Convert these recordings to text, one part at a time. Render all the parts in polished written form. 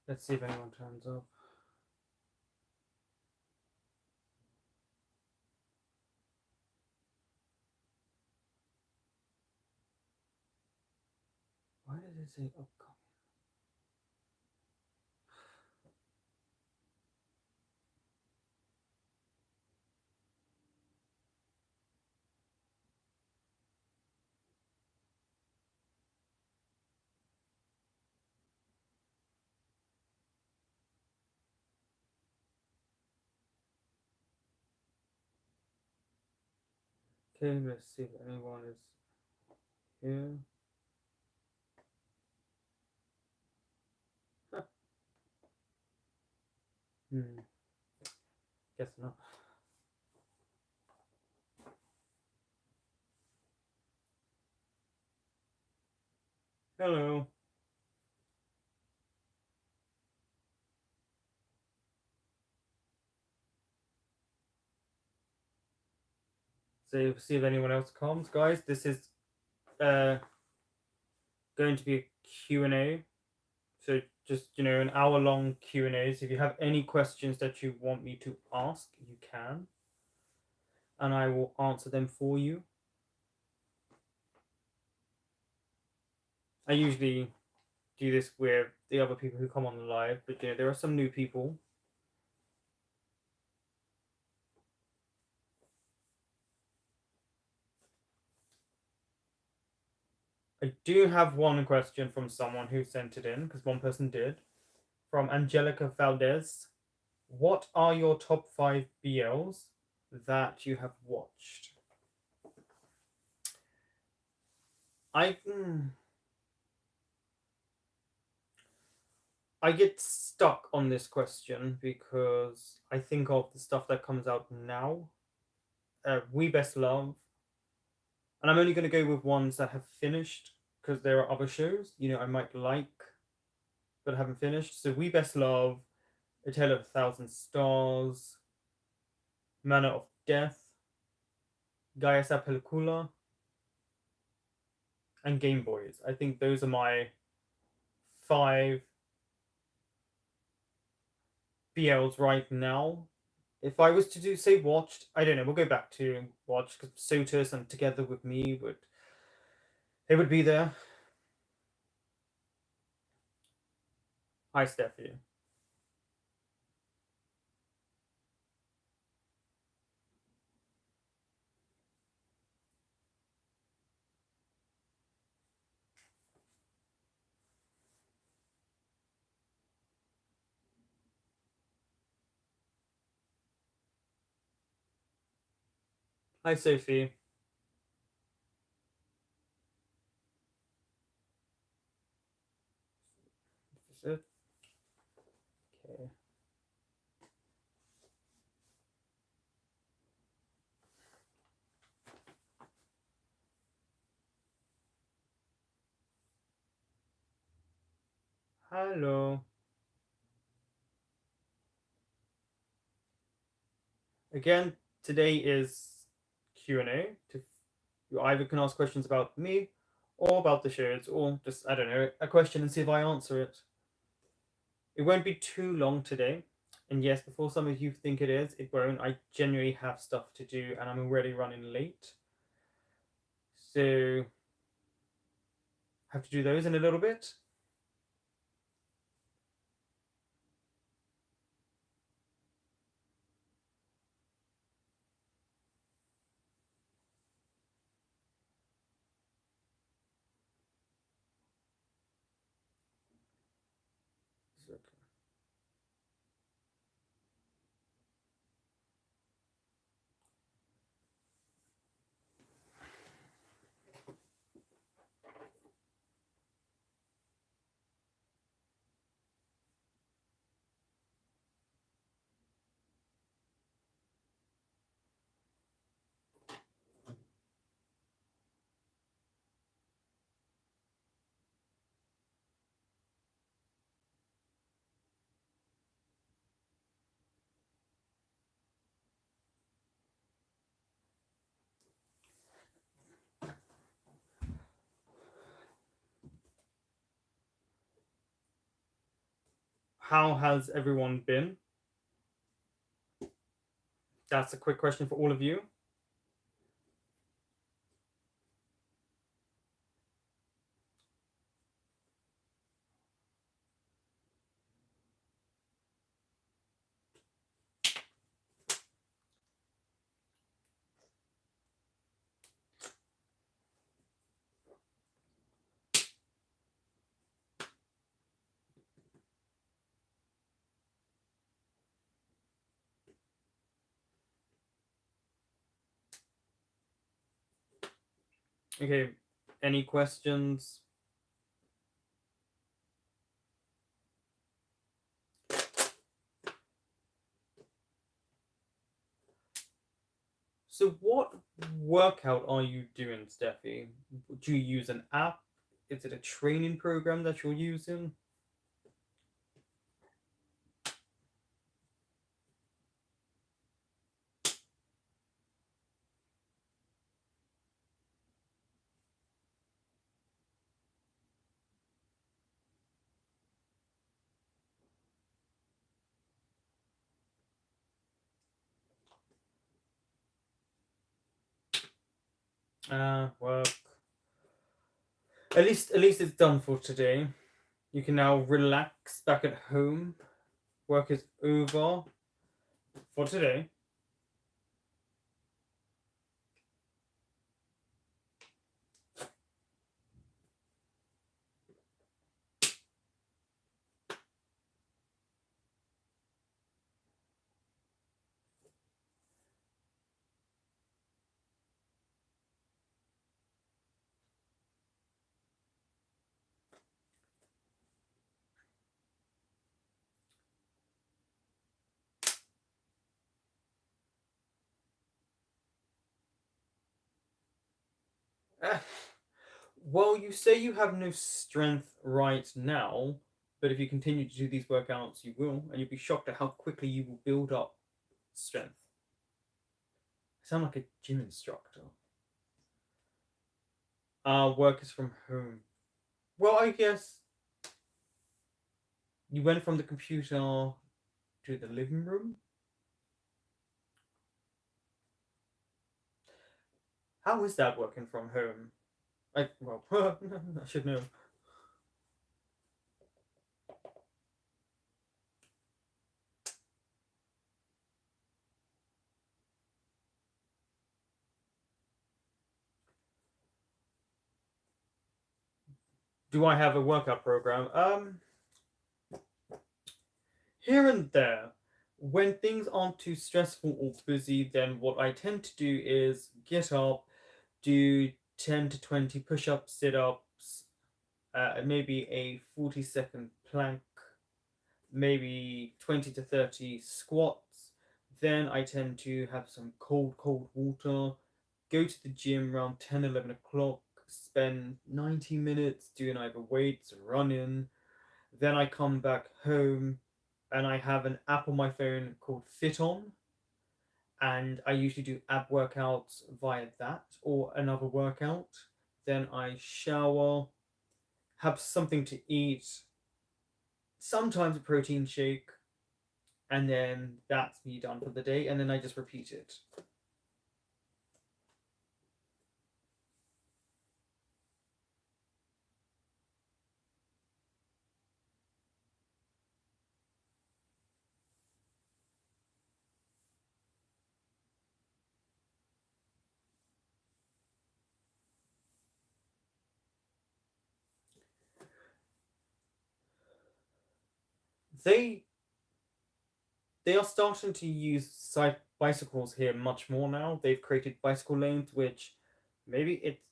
Let's see if anyone turns up. Why does it say upcoming? Okay, let's see if anyone is here. Huh. Guess not. Hello. So see if anyone else comes, guys. This is going to be a Q&A. So just an hour-long Q&As. If you have any questions that you want me to ask, you can, and I will answer them for you. I usually do this with the other people who come on the live, but there are some new people. I do have one question from someone who sent it in, because one person did. From Angelica Valdez. What are your top 5 BLs that you have watched? I get stuck on this question because I think of the stuff that comes out now. We Best Love. And I'm only going to go with ones that have finished because there are other shows, I might like, but haven't finished. So We Best Love, A Tale of a Thousand Stars, Manner of Death, Gaia Sa Pelicula, and Game Boys. I think those are my 5 BLs right now. If I was to say watched, I don't know. We'll go back to watch because Sotus and Together with Me would be there. Hi, Steffi. Hi, Sophie. Is this it? Okay. Hello. Again, today is Q&A. You either can ask questions about me or about the shows, or just, I don't know, a question and see if I answer it. It won't be too long today. And yes, before some of you think it won't. I genuinely have stuff to do and I'm already running late. So, have to do those in a little bit. Okay. How has everyone been? That's a quick question for all of you. Okay, any questions? So, what workout are you doing, Steffi? Do you use an app? Is it a training program that you're using? Well, at least it's done for today. You can now relax back at home. Work is over for today. Uh, well, you say you have no strength right now, but if you continue to do these workouts, you will, and you'll be shocked at how quickly you will build up strength. I sound like a gym instructor. Work is from home. Well, I guess you went from the computer to the living room. How is that working from home? Well, I should know. Do I have a workout program? Here and there. When things aren't too stressful or busy, then what I tend to do is get up, do 10 to 20 push ups, sit ups, maybe a 40-second plank, maybe 20 to 30 squats. Then I tend to have some cold water, go to the gym around 10, 11 o'clock, spend 90 minutes doing either weights or running. Then I come back home and I have an app on my phone called Fit On, and I usually do ab workouts via that or another workout. Then I shower, have something to eat, sometimes a protein shake, and then that's me done for the day, and then I just repeat it. They they are starting to use bicycles here much more now. They've created bicycle lanes, which maybe it's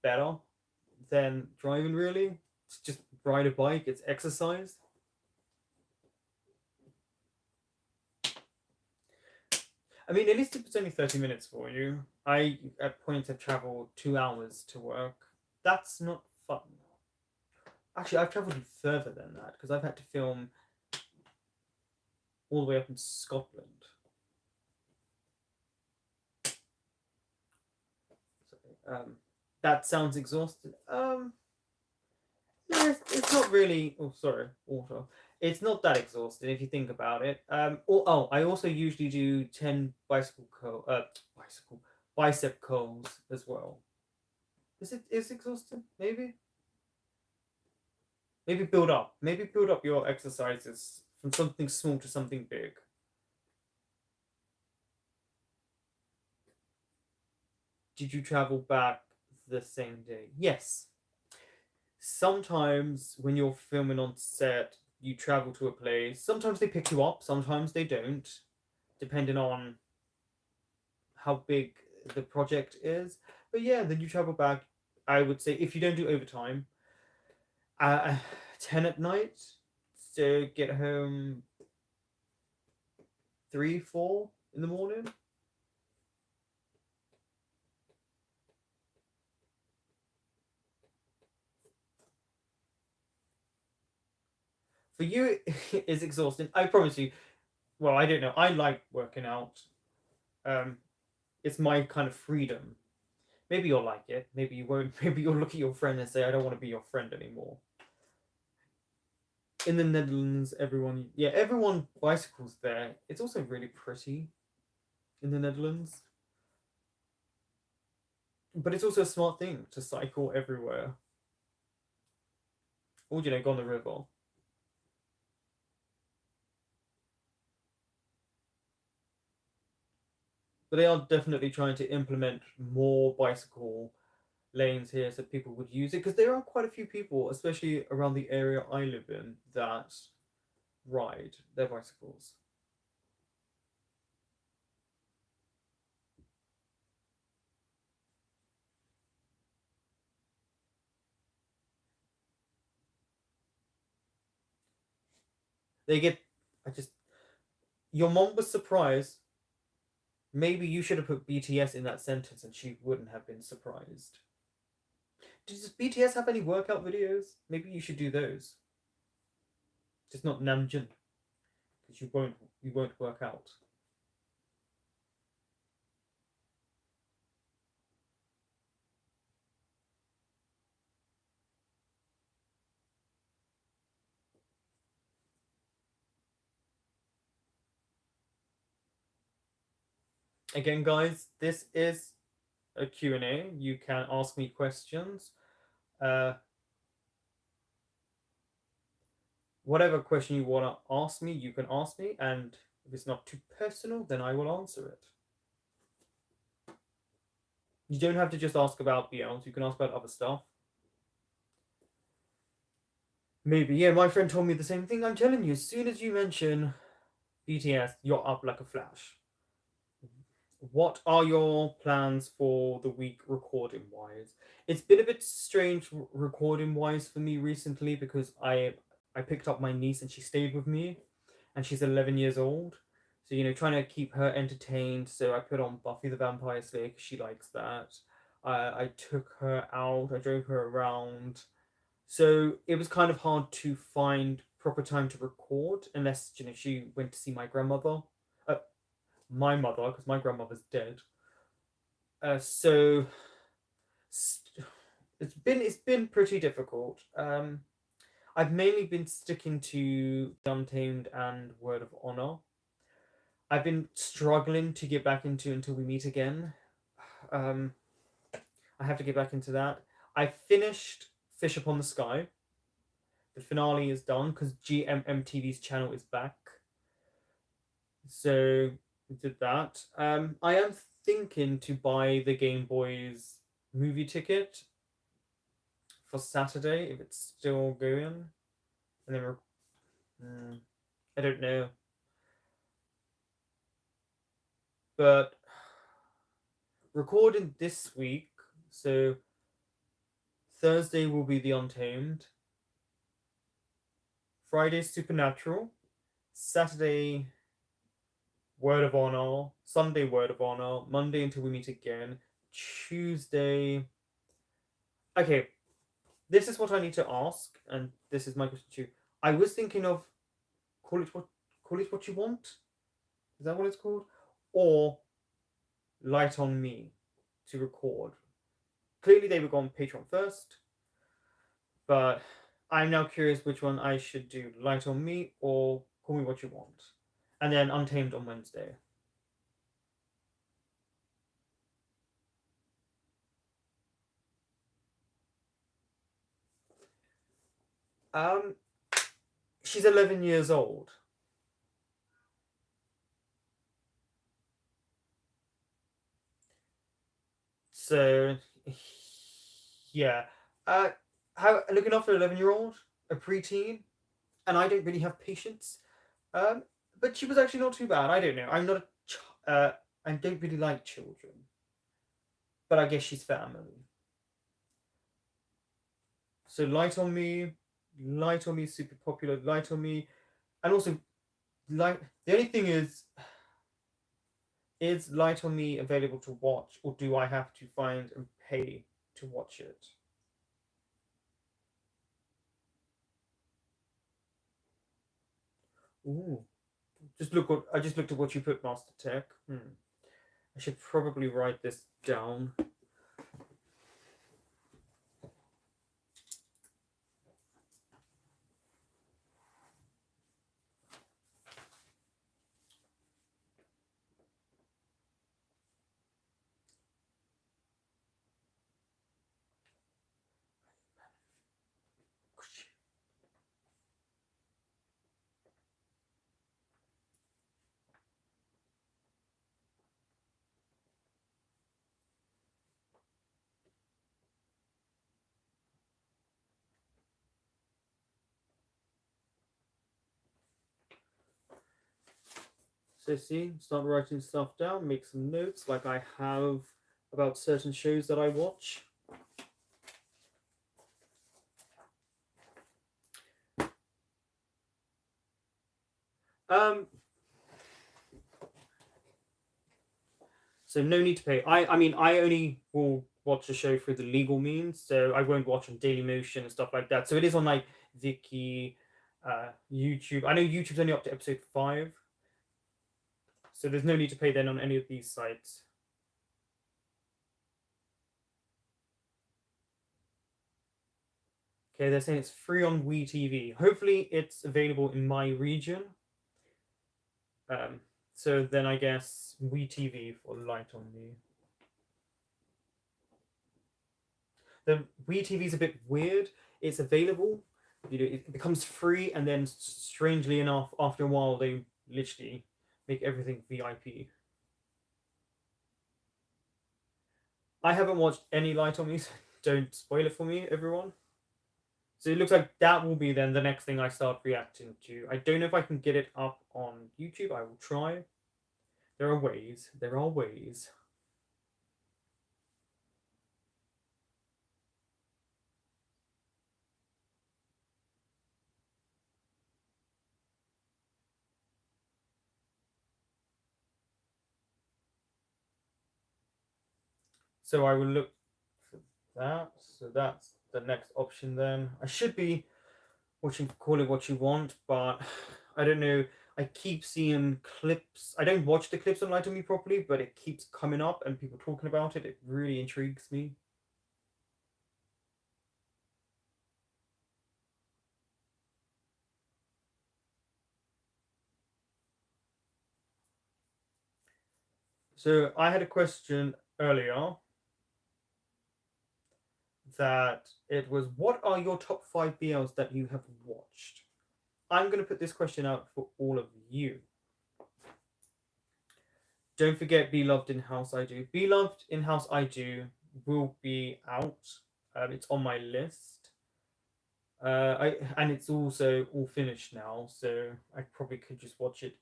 better than driving. Really, it's just ride a bike. It's exercise. I mean, at least if it's only 30 minutes for you. I at points have traveled 2 hours to work. That's not fun. Actually, I've traveled further than that because I've had to film all the way up in Scotland. So, that sounds exhausting. No, it's not really. Oh, sorry, water. It's not that exhausting if you think about it. I also usually do 10 bicep curls as well. Is it exhausting? Maybe build up your exercises from something small to something big. Did you travel back the same day? Yes. Sometimes when you're filming on set, you travel to a place. Sometimes they pick you up, sometimes they don't, depending on how big the project is. But yeah, then you travel back. I would say if you don't do overtime, uh, 10 at night, so get home 3, 4 in the morning. For you, it's exhausting. I promise you. Well, I don't know. I like working out. Um, it's my kind of freedom. Maybe you'll like it. Maybe you won't. Maybe you'll look at your friend and say, "I don't want to be your friend anymore." In the Netherlands, everyone bicycles there. It's also really pretty in the Netherlands, but it's also a smart thing to cycle everywhere. Or go on the river. But they are definitely trying to implement more bicycle lanes here so people would use it because there are quite a few people, especially around the area I live in, that ride their bicycles. They get. I just. Your mom was surprised. Maybe you should have put BTS in that sentence and she wouldn't have been surprised. Does BTS have any workout videos? Maybe you should do those. Just not Namjoon, because you won't work out. Again, guys, this is a Q&A. You can ask me questions. Uh, whatever question you want to ask me, you can ask me, and if it's not too personal, then I will answer it. You don't have to just ask about BLs. You can ask about other stuff. Maybe, yeah. My friend told me the same thing. I'm telling you, as soon as you mention BTS, you're up like a flash. What are your plans for the week recording wise? It's been a bit strange recording wise for me recently because I picked up my niece and she stayed with me and she's 11 years old. So trying to keep her entertained. So I put on Buffy the Vampire Slayer 'cause she likes that. I took her out. I drove her around. So it was kind of hard to find proper time to record unless she went to see uh, my mother, because my grandmother's dead. So it's been pretty difficult. I've mainly been sticking to Untamed and Word of Honor. I've been struggling to get back into Until We Meet Again. Um, I have to get back into that. I finished Fish Upon the Sky. The finale is done because GMMTV's channel is back. So we did that. I am thinking to buy the Game Boys movie ticket for Saturday if it's still going, and then I don't know, but recording this week. So Thursday will be the Untamed. Friday Supernatural. Saturday Word of Honor. Sunday Word of Honor. Monday Until We Meet Again. Tuesday. Okay, this is what I need to ask, and this is my question to you. I was thinking of call it what you want. Is that what it's called? Or Light on Me to record. Clearly, they were going Patreon first, but I'm now curious which one I should do: Light on Me or Call Me What You Want, and then Untamed on Wednesday. Um, she's 11 years old. So, yeah. How looking after an 11-year-old, a preteen, and I don't really have patience. Um, but she was actually not too bad. I don't know. I'm not a. I don't really like children, but I guess she's family. So Light on Me is super popular. Light on Me, and also like the only thing is Light on Me available to watch, or do I have to find and pay to watch it? Ooh, I just looked at what you put, Master Tech. I should probably write this down. So see, start writing stuff down, make some notes like I have about certain shows that I watch. Um, so no need to pay. I mean, I only will watch a show through the legal means, so I won't watch on Daily Motion and stuff like that. So it is on like Viki, YouTube. I know YouTube's only up to episode 5, so there's no need to pay then on any of these sites. Okay, they're saying it's free on WeTV. Hopefully, it's available in my region. Um, so then I guess WeTV for Light on Me. The WeTV is a bit weird. It's available, it becomes free, and then strangely enough, after a while, they literally make everything VIP. I haven't watched any Light on Me, so don't spoil it for me, everyone. So it looks like that will be then the next thing I start reacting to. I don't know if I can get it up on YouTube. I will try. There are ways. There are ways. So I will look for that. So that's the next option then. I should be watching Call It What You Want, but I don't know. I keep seeing clips. I don't watch the clips on Light on Me properly, but it keeps coming up and people talking about it. It really intrigues me. So I had a question earlier that it was, what are your top 5 BLs that you have watched? I'm going to put this question out for all of you. Don't forget Be Loved in House I Do. Be Loved in House I Do will be out. It's on my list. And it's also all finished now, so I probably could just watch it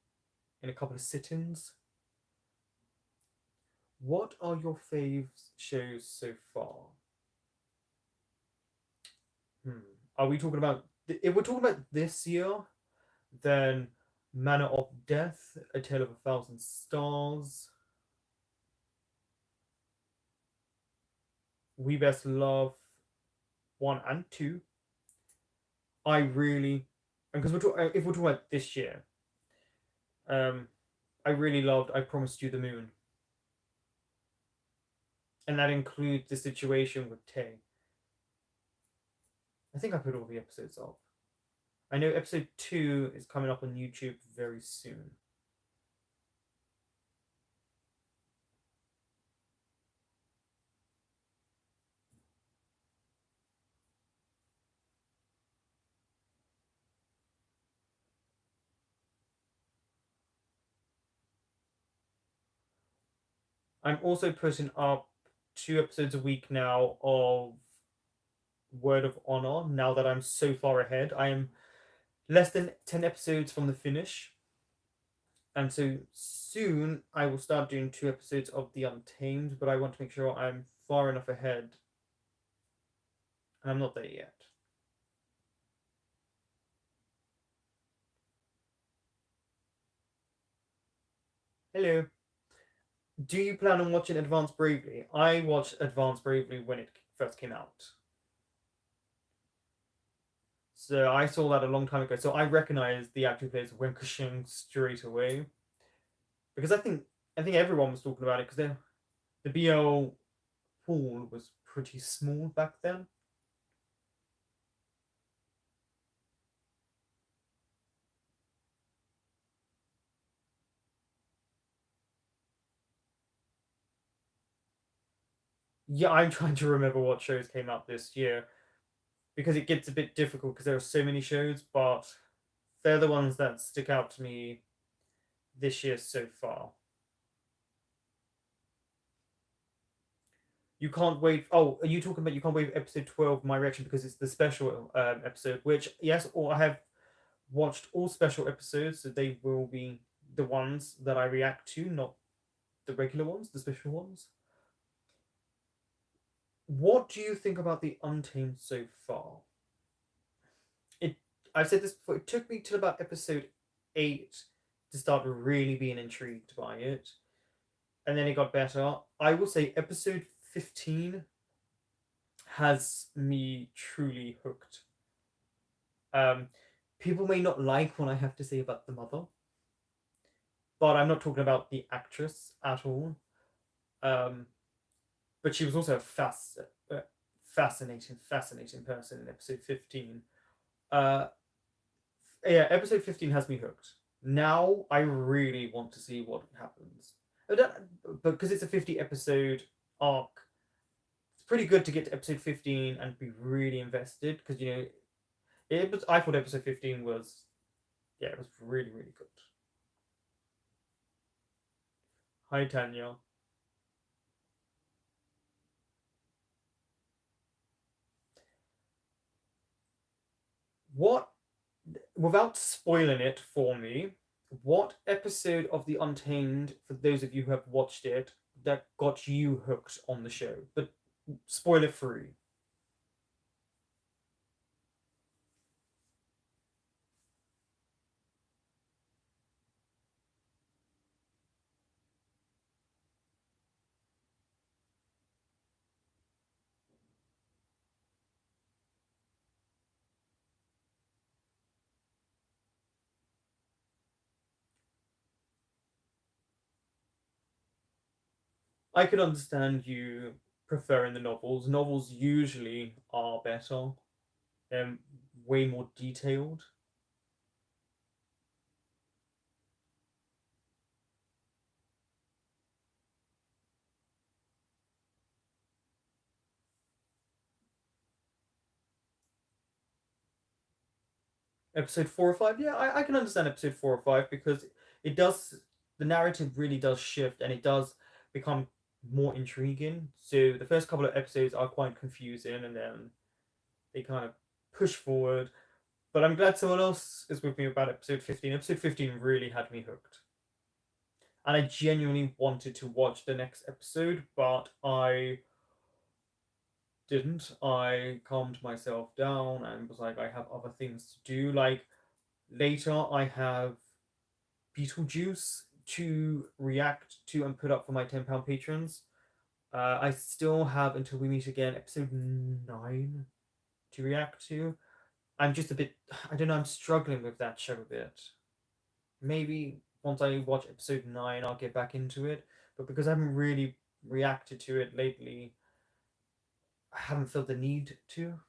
in a couple of sit-ins. What are your faves shows so far? Hmm. Are we talking about if we're talking about this year? Then Manor of Death, A Tale of a Thousand Stars, We Best Love 1 and 2. I really, because if we're talking about this year, um, I really loved I Promised You the Moon, and that includes the situation with Tay. I think I put all the episodes up. I know episode 2 is coming up on YouTube very soon. I'm also putting up 2 episodes a week now of Word of Honor. Now that I'm so far ahead, I am less than 10 episodes from the finish. And so soon I will start doing 2 episodes of The Untamed, but I want to make sure I'm far enough ahead. And I'm not there yet. Hello. Do you plan on watching Advanced Bravely? I watched Advanced Bravely when it first came out. So I saw that a long time ago. So I recognized the actor who plays Wen Kushing straight away. Because I think everyone was talking about it because the BL pool was pretty small back then. Yeah, I'm trying to remember what shows came out this year because it gets a bit difficult because there are so many shows, but they're the ones that stick out to me this year so far. You can't wait. Oh, are you talking about you can't wait for episode 12, my reaction, because it's the special episode, which, yes, or I have watched all special episodes, so they will be the ones that I react to, not the regular ones, the special ones. What do you think about the Untamed so far? It I've said this before, it took me till about episode 8 to start really being intrigued by it. And then it got better. I will say episode 15 has me truly hooked. Um, People may not like what I have to say about the mother, but I'm not talking about the actress at all. Um, but she was also a fascinating person in episode 15. Uh, yeah, episode 15 has me hooked. Now I really want to see what happens. But because it's a 50 episode arc, it's pretty good to get to episode 15 and be really invested because I thought episode 15 was, yeah, it was really, really good. Hi, Tanya. What, without spoiling it for me, what episode of The Untamed, for those of you who have watched it, that got you hooked on the show? But spoiler free. I could understand you preferring the novels. Novels usually are better and way more detailed. Episode 4 or 5, yeah, I can understand episode 4 or 5 because it does, the narrative really does shift and it does become more intriguing. So the first couple of episodes are quite confusing and then they kind of push forward. But I'm glad someone else is with me about episode 15. Episode 15 really had me hooked. And I genuinely wanted to watch the next episode, but I didn't. I calmed myself down and was like, I have other things to do. Like later, I have Beetlejuice to react to and put up for my £10 patrons. I still have Until We Meet Again, episode 9 to react to. I'm just a bit, I don't know, I'm struggling with that show a bit. Maybe once I watch episode 9, I'll get back into it. But because I haven't really reacted to it lately, I haven't felt the need to.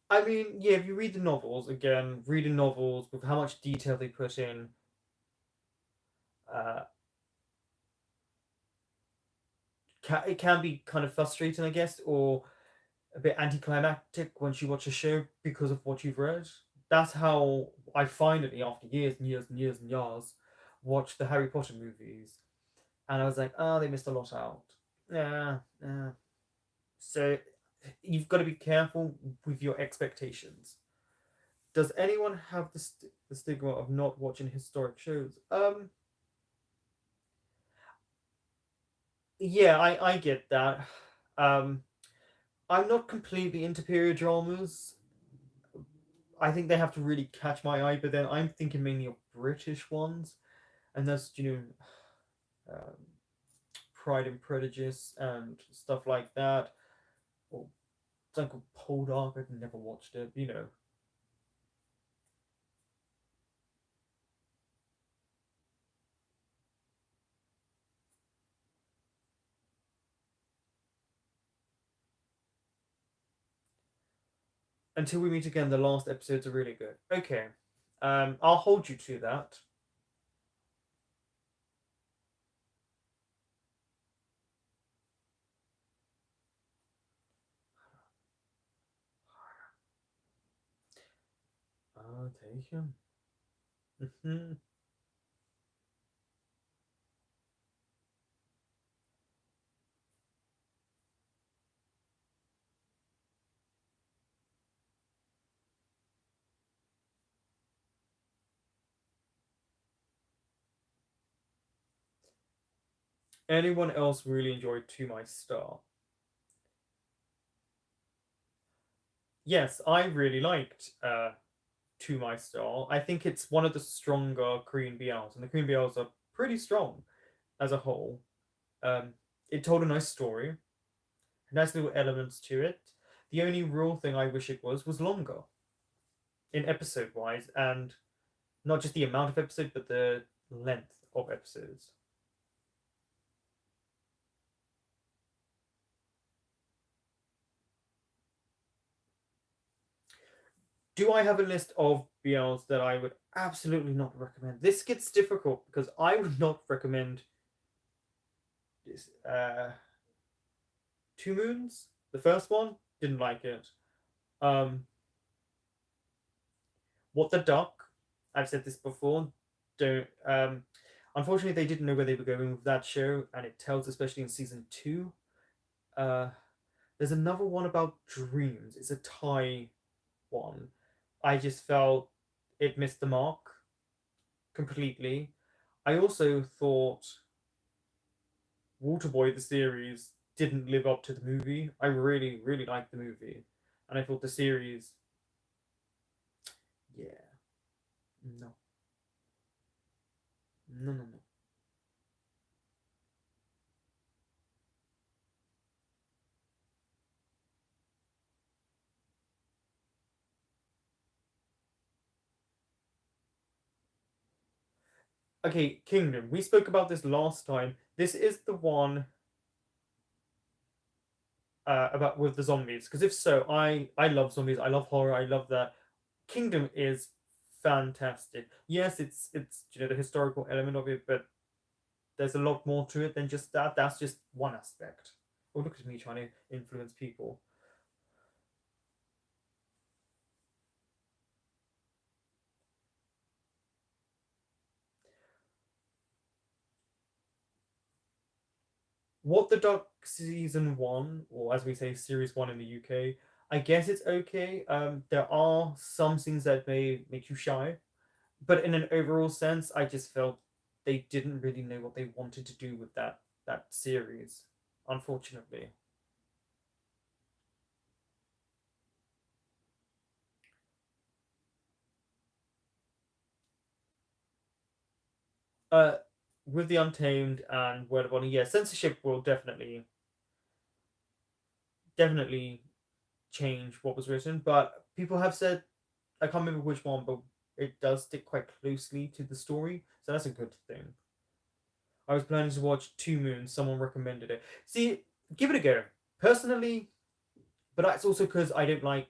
I mean, yeah, if you read the novels, again, reading novels with how much detail they put in, uh, it can be kind of frustrating, I guess, or a bit anticlimactic once you watch a show because of what you've read. That's how I finally, after years and years and years and years, watched the Harry Potter movies, and I was like, oh, they missed a lot out. Yeah, yeah. So you've got to be careful with your expectations. Does anyone have the stigma of not watching historic shows? Yeah, I get that. Um, I'm not completely into period dramas. I think they have to really catch my eye, but then I'm thinking mainly of British ones, and that's um, Pride and Prejudice and stuff like that, or something called Poldark. I've never watched it, you know. Until we meet again, the last episodes are really good. Okay, I'll hold you to that. I'll take him. Mhm. Anyone else really enjoyed To My Star? Yes, I really liked To My Star. I think it's one of the stronger Korean BLs, and the Korean BLs are pretty strong as a whole. Um, it told a nice story, nice little elements to it. The only real thing I wish it was longer in episode wise, and not just the amount of episodes, but the length of episodes. Do I have a list of BLs that I would absolutely not recommend? This gets difficult because I would not recommend this. Two Moons, the first one, didn't like it. Um, What the Duck, I've said this before. Don't. Unfortunately, they didn't know where they were going with that show, and it tells, especially in season two. Uh, there's another one about dreams. It's a Thai one. I just felt it missed the mark completely. I also thought Waterboy the series didn't live up to the movie. I really, really liked the movie, and I thought the series, yeah, no, no, no, no. Okay, Kingdom. We spoke about this last time. This is the one about with the zombies. Because if so, I love zombies. I love horror. I love that. Kingdom is fantastic. Yes, it's the historical element of it, but there's a lot more to it than just that. That's just one aspect. Oh, look at me trying to influence people. What the Duck season one, or as we say, series one in the UK, I guess it's okay. There are some scenes that may make you shy, but in an overall sense, I just felt they didn't really know what they wanted to do with that series. Unfortunately, uh, with the Untamed and Word of Honor, yeah, censorship will definitely change what was written. But people have said, I can't remember which one, but it does stick quite closely to the story, so that's a good thing. I was planning to watch Two Moons. Someone recommended it. See, give it a go. Personally, but that's also because I don't like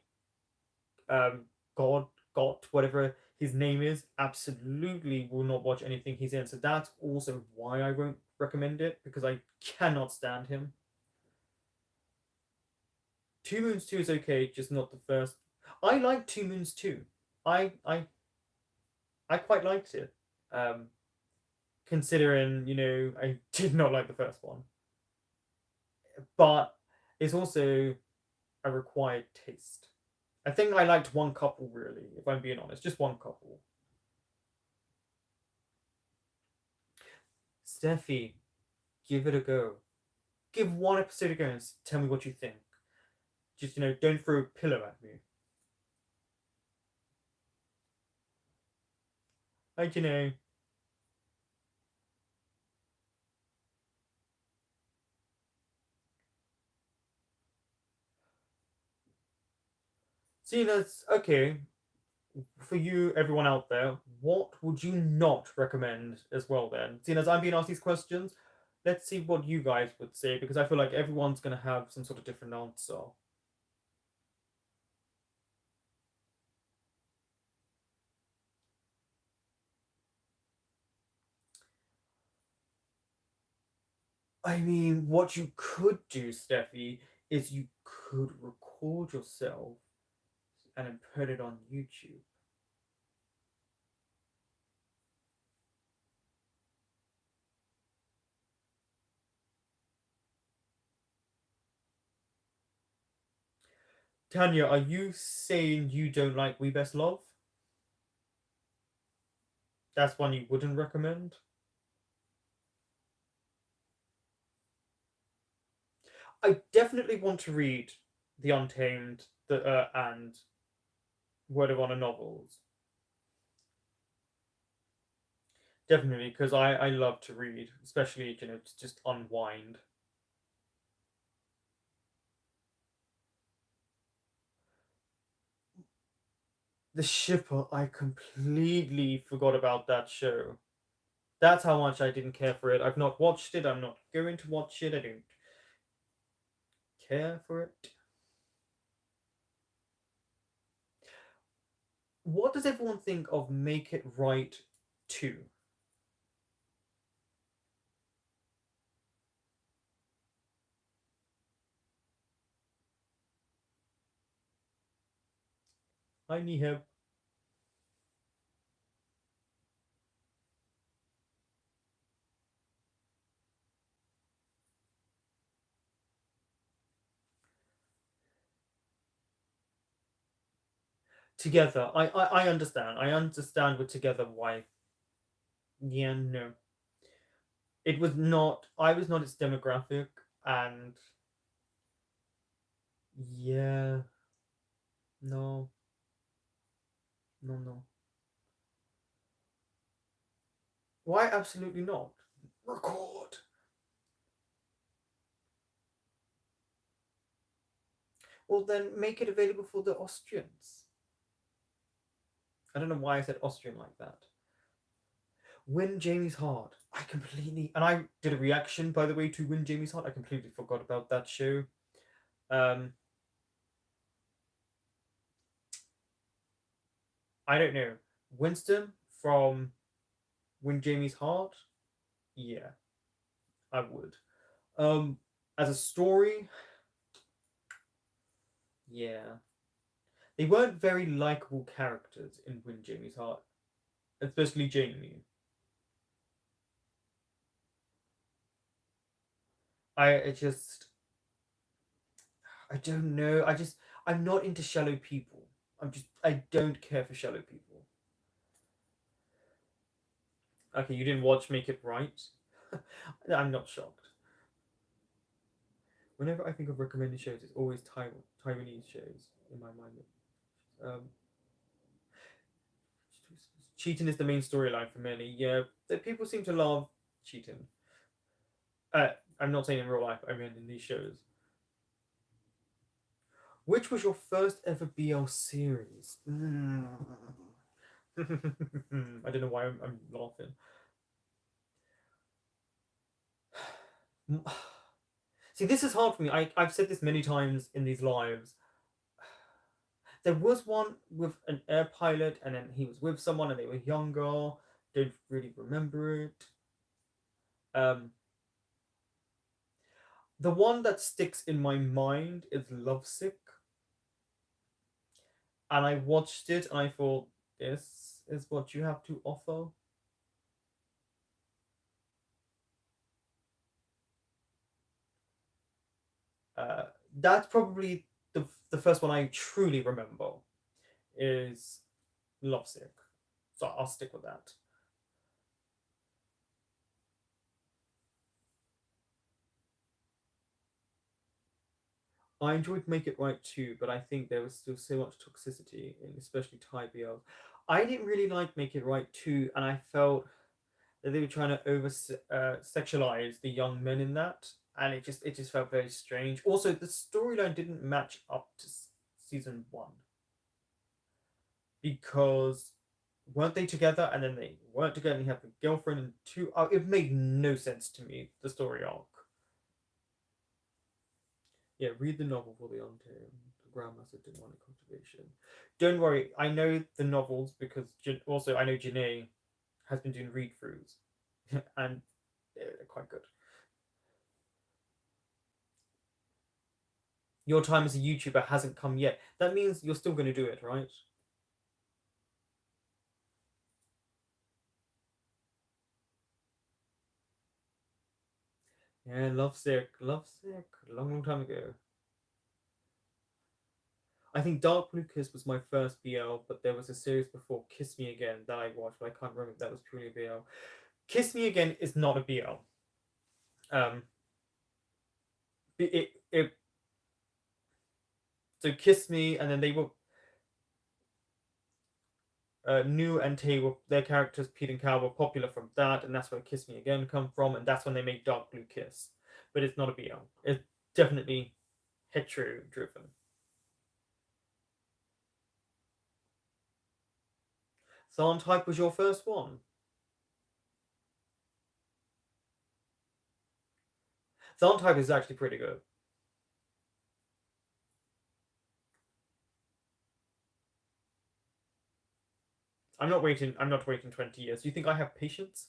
um, God, Got, whatever his name is, absolutely will not watch anything he's in. So that's also why I won't recommend it, because I cannot stand him. Two Moons 2 is okay, just not the first. I like Two Moons 2. I I I quite liked it. Um, Considering, I did not like the first one. But it's also a required taste. I think I liked one couple, really, if I'm being honest. Just one couple. Steffi, give it a go. Give one episode a go and tell me what you think. Just, don't throw a pillow at me. Like, see, that's okay. For you, everyone out there, what would you not recommend as well then? Seeing as I'm being asked these questions, let's see what you guys would say, because I feel like everyone's going to have some sort of different answer. I mean, what you could do, Steffi, is you could record yourself and then put it on YouTube. Tanya, are you saying you don't like We Best Love? That's one you wouldn't recommend? I definitely want to read The Untamed and Word of Honor novels. Definitely, because I love to read, especially, to just unwind. The Shipper, I completely forgot about that show. That's how much I didn't care for it. I've not watched it. I'm not going to watch it. I don't care for it. What does everyone think of Make It Right 2? I need help. Together. I understand. I understand with Together why. Yeah, no. It was not. I was not its demographic, and yeah, no, no, no. Why absolutely not? Record. Well, then make it available for the Austrians. I don't know why I said Austrian like that. Win Jamie's Heart. I completely, and I did a reaction, by the way, to Win Jamie's Heart. I completely forgot about that show. Um, I don't know. Winston from Win Jamie's Heart. Yeah, I would. Um, as a story, yeah, they weren't very likable characters in Win Jamie's Heart, especially Jamie. I just, I don't know. I'm not into shallow people. I don't care for shallow people. Okay, you didn't watch Make It Right? I'm not shocked. Whenever I think of recommended shows, it's always Taiwanese shows in my mind. Um, cheating is the main storyline for many. Yeah, people seem to love cheating. Uh, I'm not saying in real life. I mean in these shows. Which was your first ever BL series? I don't know why I'm laughing. See, this is hard for me. I've said this many times in these lives. There was one with an air pilot, and then he was with someone, and they were younger. Don't really remember it. Um, the one that sticks in my mind is Lovesick, and I watched it, and I thought, this is what you have to offer. Uh, that's probably the first one I truly remember is Lovesick. So I'll stick with that. I enjoyed Make It Right too, but I think there was still so much toxicity in especially Thai BLs. I didn't really like Make It Right too, and I felt that they were trying to over sexualize the young men in that, and it just felt very strange. Also, the storyline didn't match up to season one because weren't they together and then they weren't together and he had the girlfriend and two. It made no sense to me, the story arc. Yeah, read the novel for the untamed. The Grandmaster didn't want a cultivation. Don't worry, I know the novels because also I know Janae has been doing read throughs and they're quite good. Your time as a YouTuber hasn't come yet. That means you're still going to do it, right? Yeah, Lovesick, Lovesick, a long, long time ago. I think Dark Blue Kiss was my first BL, but there was a series before Kiss Me Again that I watched, but I can't remember if that was purely a BL. Kiss Me Again is not a BL. Um, it so Kiss Me, and then they were New and Tay were their characters. Pete and Cal were popular from that, and that's where Kiss Me Again come from, and that's when they made Dark Blue Kiss. But it's not a BL. It's definitely hetero driven. Thorn Type was your first one. Thorn Type is actually pretty good. I'm not waiting 20 years. Do you think I have patience?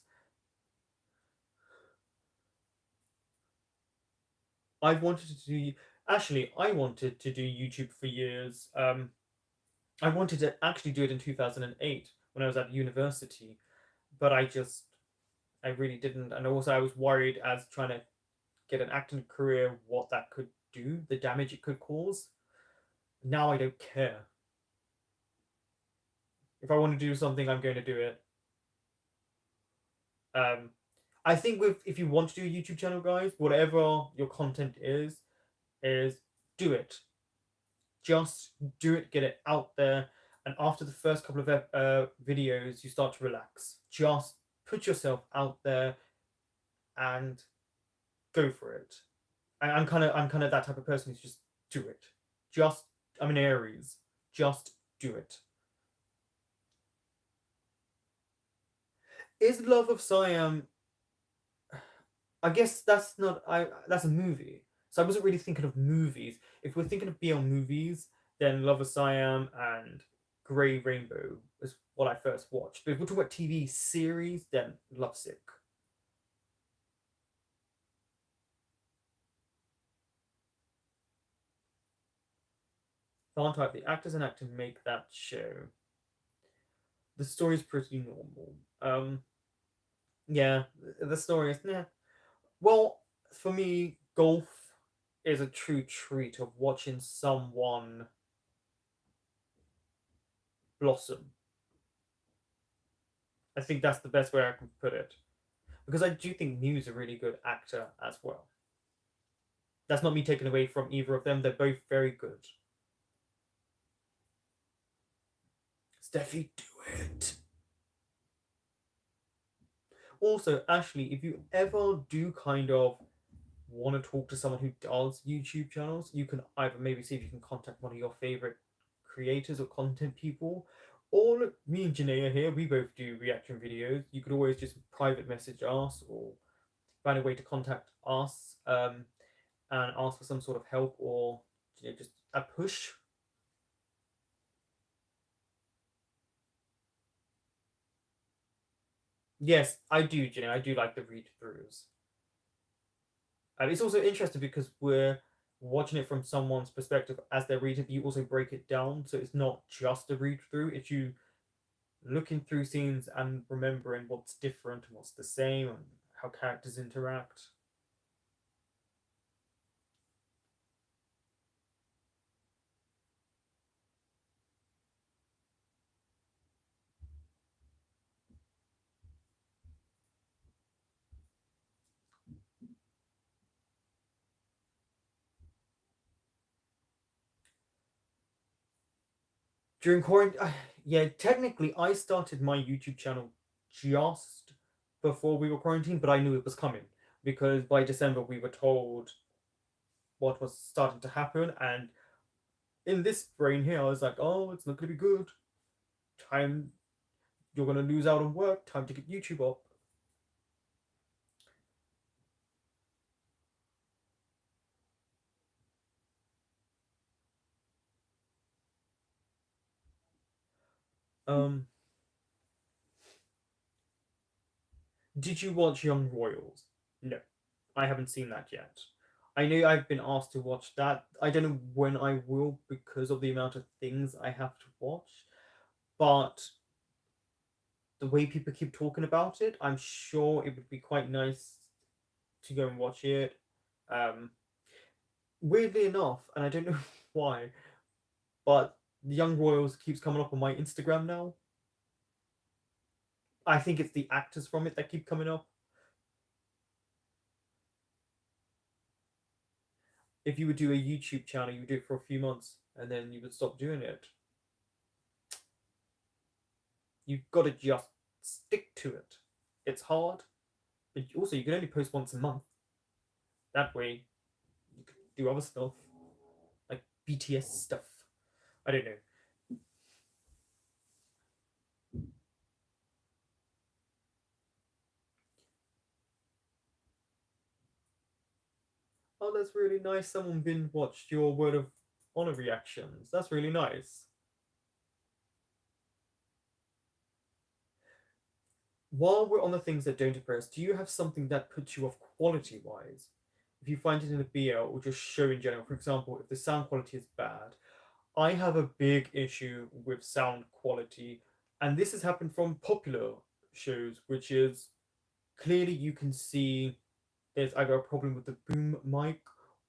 I wanted to do actually I wanted to do YouTube for years. I wanted to actually do it in 2008 when I was at university, but I really didn't. And also I was worried as trying to get an acting career what that could do, the damage it could cause. Now I don't care. If I want to do something, I'm going to do it. Um, I think with if you want to do a YouTube channel, guys, whatever your content is do it. Just do it, get it out there, and after the first couple of videos, you start to relax. Just put yourself out there and go for it. I'm kind of that type of person who's just do it. Just I'm an Aries. Just do it. Is Love of Siam? I guess that's not. That's a movie. So I wasn't really thinking of movies. If we're thinking of BL movies, then Love of Siam and Grey Rainbow is what I first watched. But if we're talking about TV series, then Lovesick. Font type. The actors and actor make that show. The story is pretty normal. Yeah, the story is yeah. Well, for me, golf is a true treat of watching someone blossom. I think that's the best way I can put it. Because I do think Mew's a really good actor as well. That's not me taking away from either of them. They're both very good. Steffi, do it. Also, Ashley, if you ever do kind of want to talk to someone who does YouTube channels, you can either maybe see if you can contact one of your favorite creators or content people. Or look, me and Janae are here. We both do reaction videos. You could always just private message us or find a way to contact us and ask for some sort of help or just a push. Yes, I do, Jenny. I do like the read throughs. And it's also interesting because we're watching it from someone's perspective as they're reading. You also break it down, so it's not just a read through. It's you looking through scenes and remembering what's different and what's the same and how characters interact. During quarantine, yeah, technically, I started my YouTube channel just before we were quarantined, but I knew it was coming because by December we were told what was starting to happen, and in this brain here, I was like, oh, it's not going to be good. Time you're going to lose out on work. Time to get YouTube up. Um, did you watch Young Royals? No, I haven't seen that yet. I know I've been asked to watch that. I don't know when I will because of the amount of things I have to watch. But the way people keep talking about it, I'm sure it would be quite nice to go and watch it. Um, Weirdly enough, and I don't know why, but the Young Royals keeps coming up on my Instagram now. I think it's the actors from it that keep coming up. If you would do a YouTube channel, you would do it for a few months and then you would stop doing it. You've got to just stick to it. It's hard, but also you can only post once a month. That way, you can do other stuff like BTS stuff. I don't know. Oh, that's really nice. Someone been watched your Word of Honor reactions. That's really nice. While we're on the things that don't depress, do you have something that puts you off quality wise? If you find it in a BL or just show in general, for example, if the sound quality is bad, I have a big issue with sound quality, and this has happened from popular shows, which is clearly you can see there's either a problem with the boom mic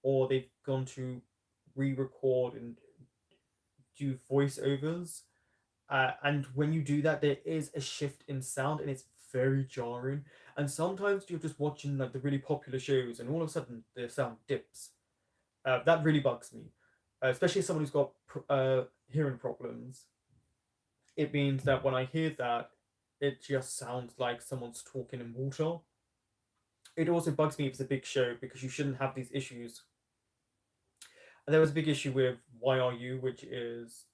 or they've gone to re record and do voiceovers. And when you do that, there is a shift in sound and it's very jarring. And sometimes you're just watching like the really popular shows and all of a sudden the sound dips. That really bugs me, especially as someone who's got hearing problems. It means that when I hear that, it just sounds like someone's talking in water. It also bugs me if it's a big show because you shouldn't have these issues. And there was a big issue with YRU, which is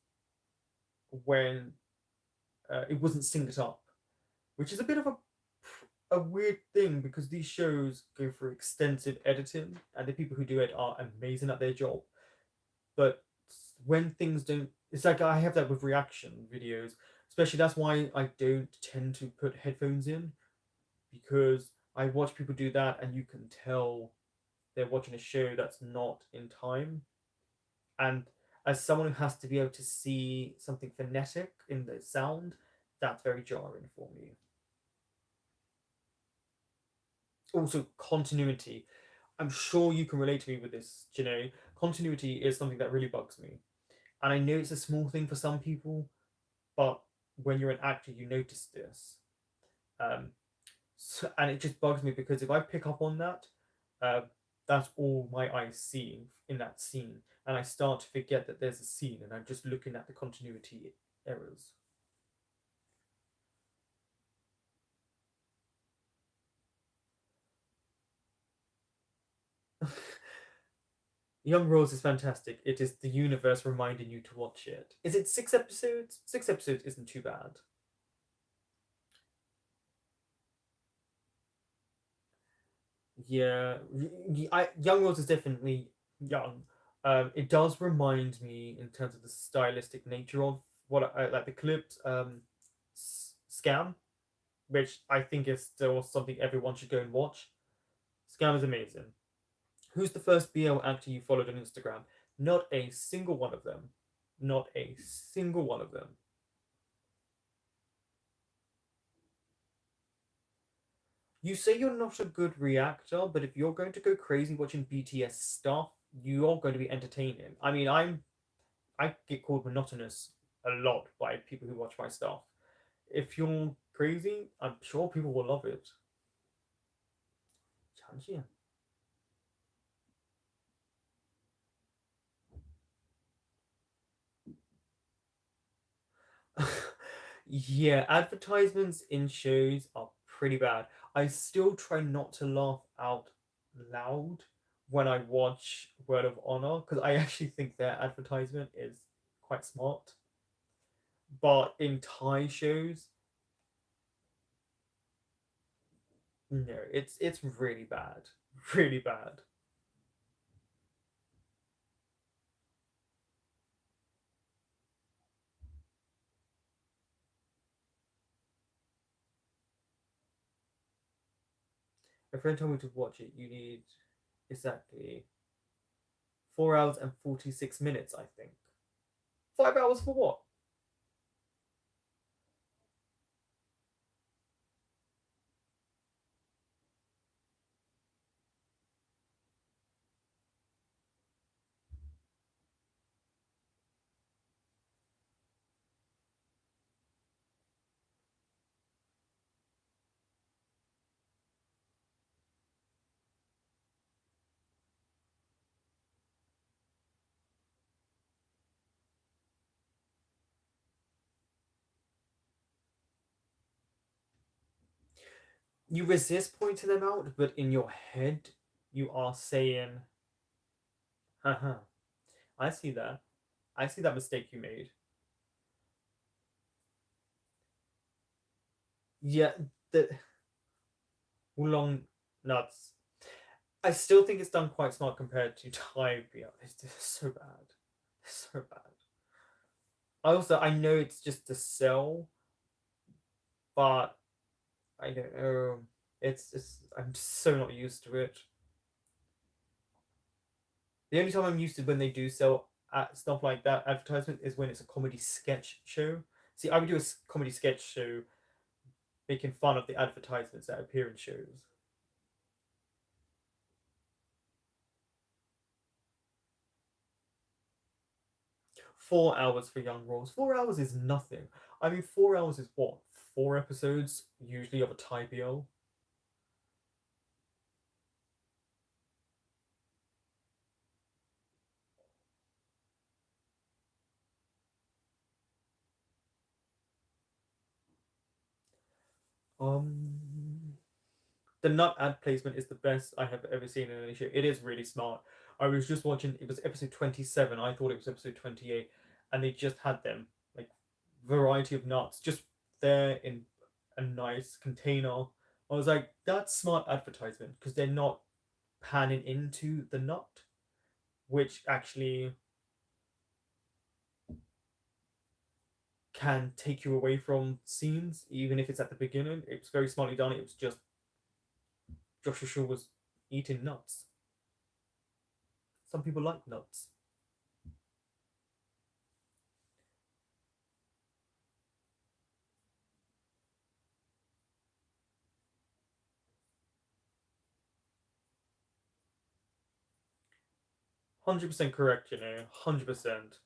when it wasn't synced up, which is a bit of a weird thing because these shows go through extensive editing and the people who do it are amazing at their job. But when things don't, it's like I have that with reaction videos, especially that's why I don't tend to put headphones in because I watch people do that and you can tell they're watching a show that's not in time. And as someone who has to be able to see something phonetic in the sound, that's very jarring for me. Also, continuity. I'm sure you can relate to me with this, Janae. Continuity is something that really bugs me. And I know it's a small thing for some people, but when you're an actor, you notice this. Um, and it just bugs me because if I pick up on that, uh, that's all my eyes see in that scene. And I start to forget that there's a scene and I'm just looking at the continuity errors. Young Rose is fantastic. It is the universe reminding you to watch it. Is it 6 episodes? 6 episodes isn't too bad. Yeah, Young Rose is definitely young. It does remind me in terms of the stylistic nature of what I like the clips. Scam. which I think is still something everyone should go and watch. Scam is amazing. Who's the first BL actor you followed on Instagram? Not a single one of them. Not a single one of them. You say you're not a good reactor, but if you're going to go crazy watching BTS stuff, you're going to be entertaining. I mean, I get called monotonous a lot by people who watch my stuff. If you're crazy, I'm sure people will love it. Yeah, advertisements in shows are pretty bad. I still try not to laugh out loud when I watch Word of Honor because I actually think their advertisement is quite smart. But in Thai shows, no, it's really bad, really bad. A friend told me to watch it. You need exactly 4 hours and 46 minutes, I think. 5 hours for what? You resist pointing them out, but in your head, you are saying, haha, I see that. I see that mistake you made. Yeah, the oolong nuts. I still think it's done quite smart compared to Thai beer. It's just so bad. It's so bad. I know it's just to sell, but I don't know. It's I'm so not used to it. The only time I'm used to when they do sell stuff like that advertisement is when it's a comedy sketch show. See, I would do a comedy sketch show making fun of the advertisements that appear in shows. 4 hours for young roles. 4 hours is nothing. I mean, 4 hours is what? 4 episodes usually of a Thai BL. Um, the nut ad placement is the best I have ever seen in any show. It is really smart. I was just watching. It was episode 27. I thought it was episode 28, and they just had them like variety of nuts just there in a nice container. I was like, that's smart advertisement because they're not panning into the nut, which actually can take you away from scenes, even if it's at the beginning. It was very smartly done. It was just Joshua Shaw was eating nuts. Some people like nuts. 100% correct, 100%.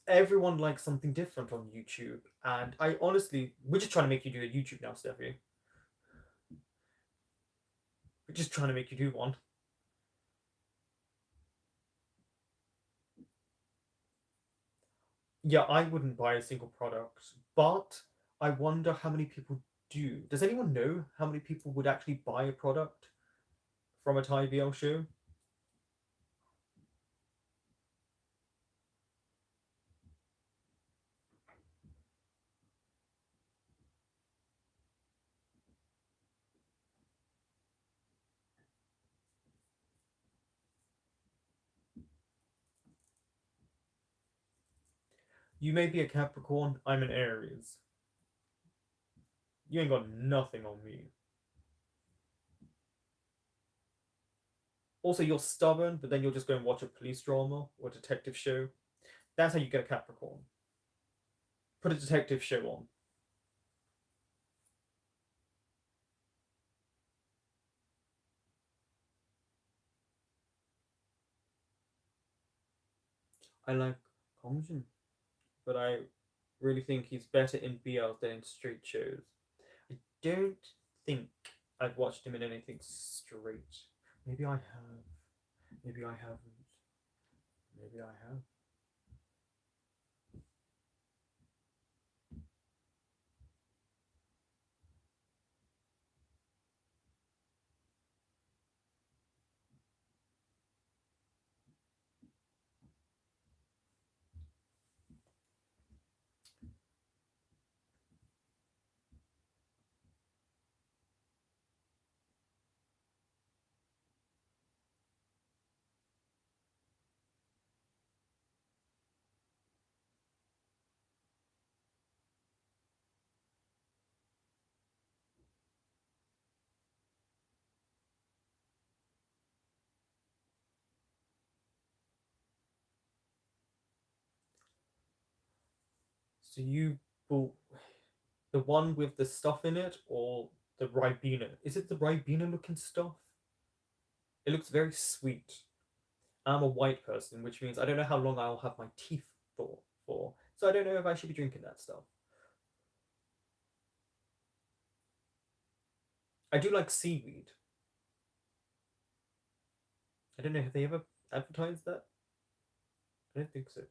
Everyone likes something different on YouTube. And I honestly, we're just trying to make you do a YouTube now, Steffi. We're just trying to make you do one. Yeah, I wouldn't buy a single product, but I wonder how many people do. Does anyone know how many people would actually buy a product from a Thai BL show? You may be a Capricorn, I'm an Aries. You ain't got nothing on me. Also, you're stubborn, but then you'll just go and watch a police drama or detective show. That's how you get a Capricorn. Put a detective show on. I like Comjin, but I really think he's better in BL than in straight shows. I don't think I've watched him in anything straight. Maybe I have. Maybe I haven't. Maybe I have. So you bought the one with the stuff in it or the Ribena? Is it the Ribena looking stuff? It looks very sweet. I'm a white person, which means I don't know how long I'll have my teeth for. So I don't know if I should be drinking that stuff. I do like seaweed. I don't know, have they ever advertised that? I don't think so.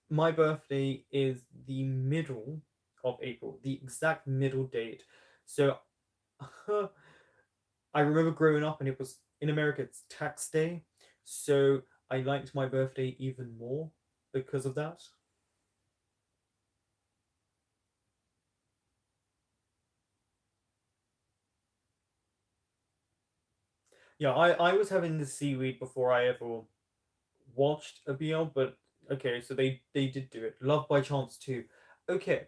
My birthday is the middle of April, the exact middle date. So I remember growing up and it was in America, it's tax day. So I liked my birthday even more because of that. Yeah, I was having the seaweed before I ever watched a BL, but okay, so they did do it. Love by Chance too. Okay.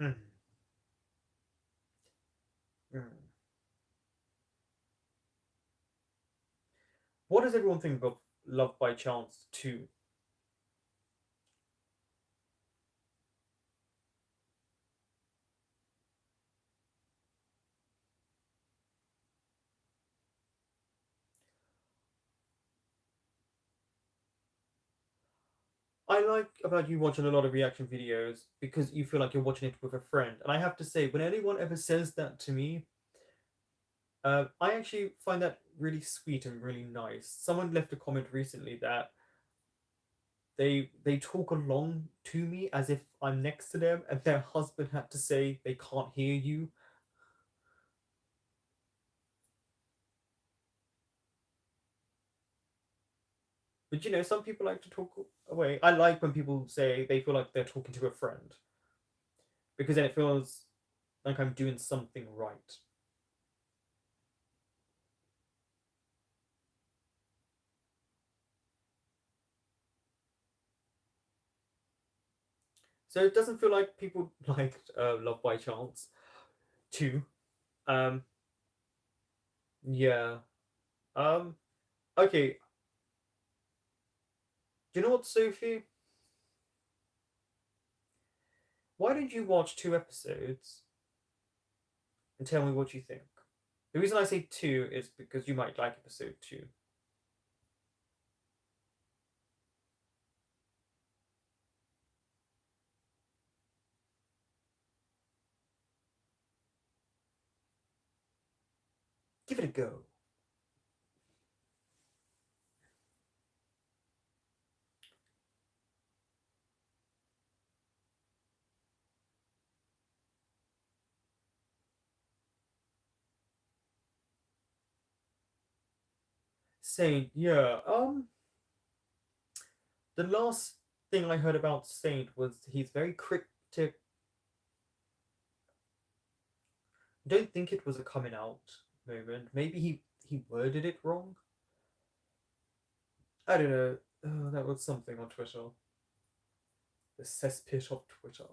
Hmm. Hmm. What does everyone think of Love by Chance 2? I like about you watching a lot of reaction videos because you feel like you're watching it with a friend. And I have to say, when anyone ever says that to me, I actually find that really sweet and really nice. Someone left a comment recently that they talk along to me as if I'm next to them, and their husband had to say they can't hear you. But you know, some people like to talk away. I like when people say they feel like they're talking to a friend because then it feels like I'm doing something right. So it doesn't feel like people liked Love by Chance too. Um, yeah. Um, okay. Do you know what, Sophie? Why don't you watch 2 episodes and tell me what you think? The reason I say two is because you might like episode two. Give it a go. Saint, yeah. The last thing I heard about Saint was he's very cryptic. I don't think it was a coming out moment. Maybe he worded it wrong. I don't know. Oh, that was something on Twitter. The cesspit of Twitter.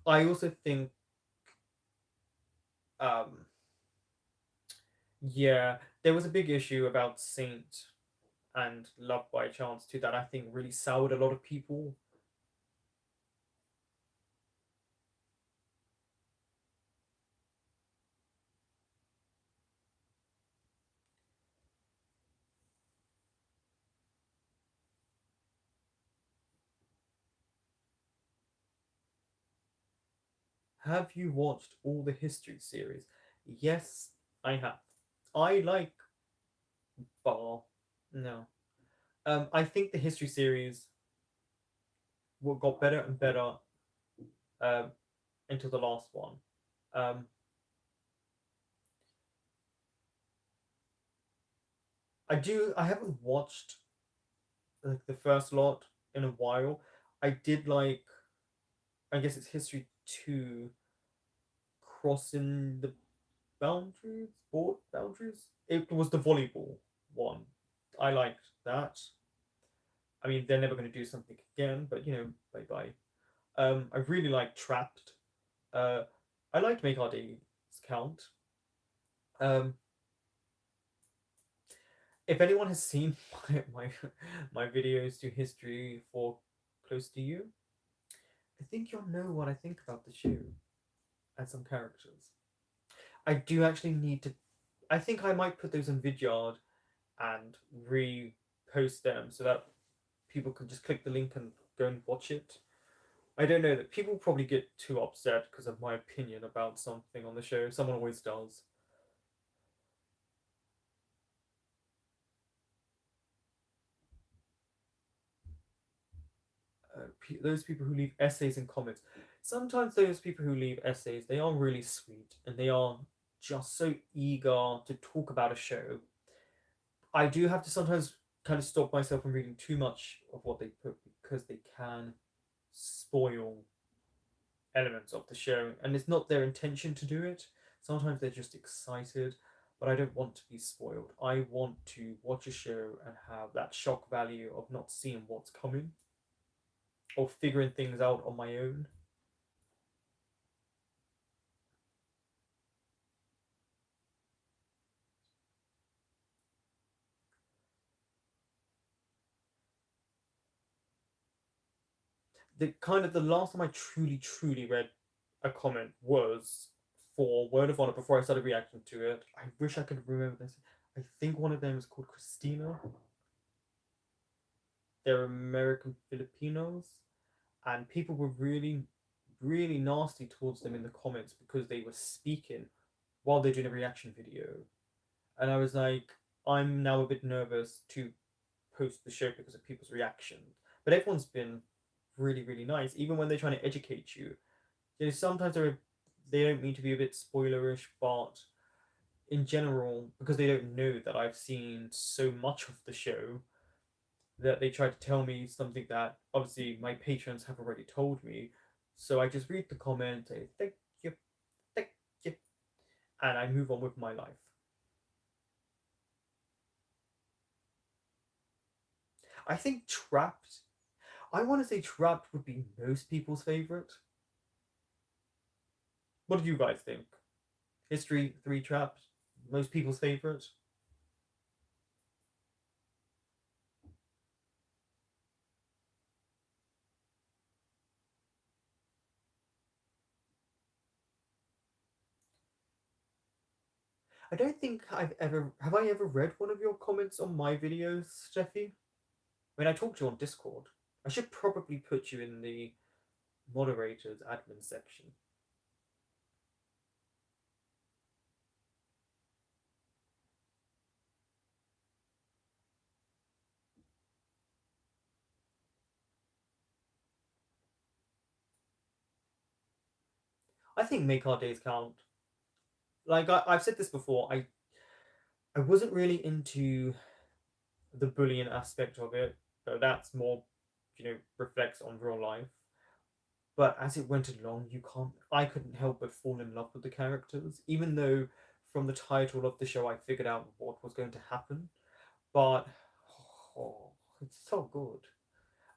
I also think, um, yeah, there was a big issue about Saint and Love by Chance too that I think really soured a lot of people. Have you watched all the history series? Yes, I have. I like Bar. No. I think the history series got better and better um, until the last one. Um, I haven't watched like the first lot in a while. I did like. I guess it's history two, crossing the boundaries, board boundaries. It was the volleyball one. I liked that. I mean, they're never going to do something again, but bye bye. I really liked Trapped. Uh, I liked Make Our Days Count. Um, if anyone has seen my videos to history for Close to You, I think you'll know what I think about the show and some characters. I do actually need to. I think I might put those in Vidyard and repost them so that people can just click the link and go and watch it. I don't know that people probably get too upset because of my opinion about something on the show. Someone always does. Those people who leave essays and comments. Sometimes those people who leave essays, they are really sweet and they are just so eager to talk about a show. I do have to sometimes kind of stop myself from reading too much of what they put because they can spoil elements of the show, and it's not their intention to do it. Sometimes they're just excited, but I don't want to be spoiled. I want to watch a show and have that shock value of not seeing what's coming or figuring things out on my own. The last time I truly read a comment was for Word of Honor before I started reacting to it. I wish I could remember this. I think one of them is called Christina. They're American Filipinos, and people were really nasty towards them in the comments because they were speaking while they're doing a reaction video. And I was like, I'm now a bit nervous to post the show because of people's reaction. But everyone's been really nice, even when they're trying to educate you. Sometimes they don't mean to be a bit spoilerish, but in general, because they don't know that I've seen so much of the show, that they try to tell me something that obviously my patrons have already told me. So I just read the comment, say you, thank you, and I move on with my life. I think Trapped. I want to say Trapped would be most people's favorite. What do you guys think? History three Trapped, most people's favorite. I don't think I've ever have I ever read one of your comments on my videos, Steffi? I mean, I talked to you on Discord. I should probably put you in the moderators admin section. I think Make Our Days Count. Like I've said this before, I wasn't really into the bullying aspect of it, but that's more, reflects on real life. But as it went along, I couldn't help but fall in love with the characters, even though from the title of the show I figured out what was going to happen. But oh, it's so good.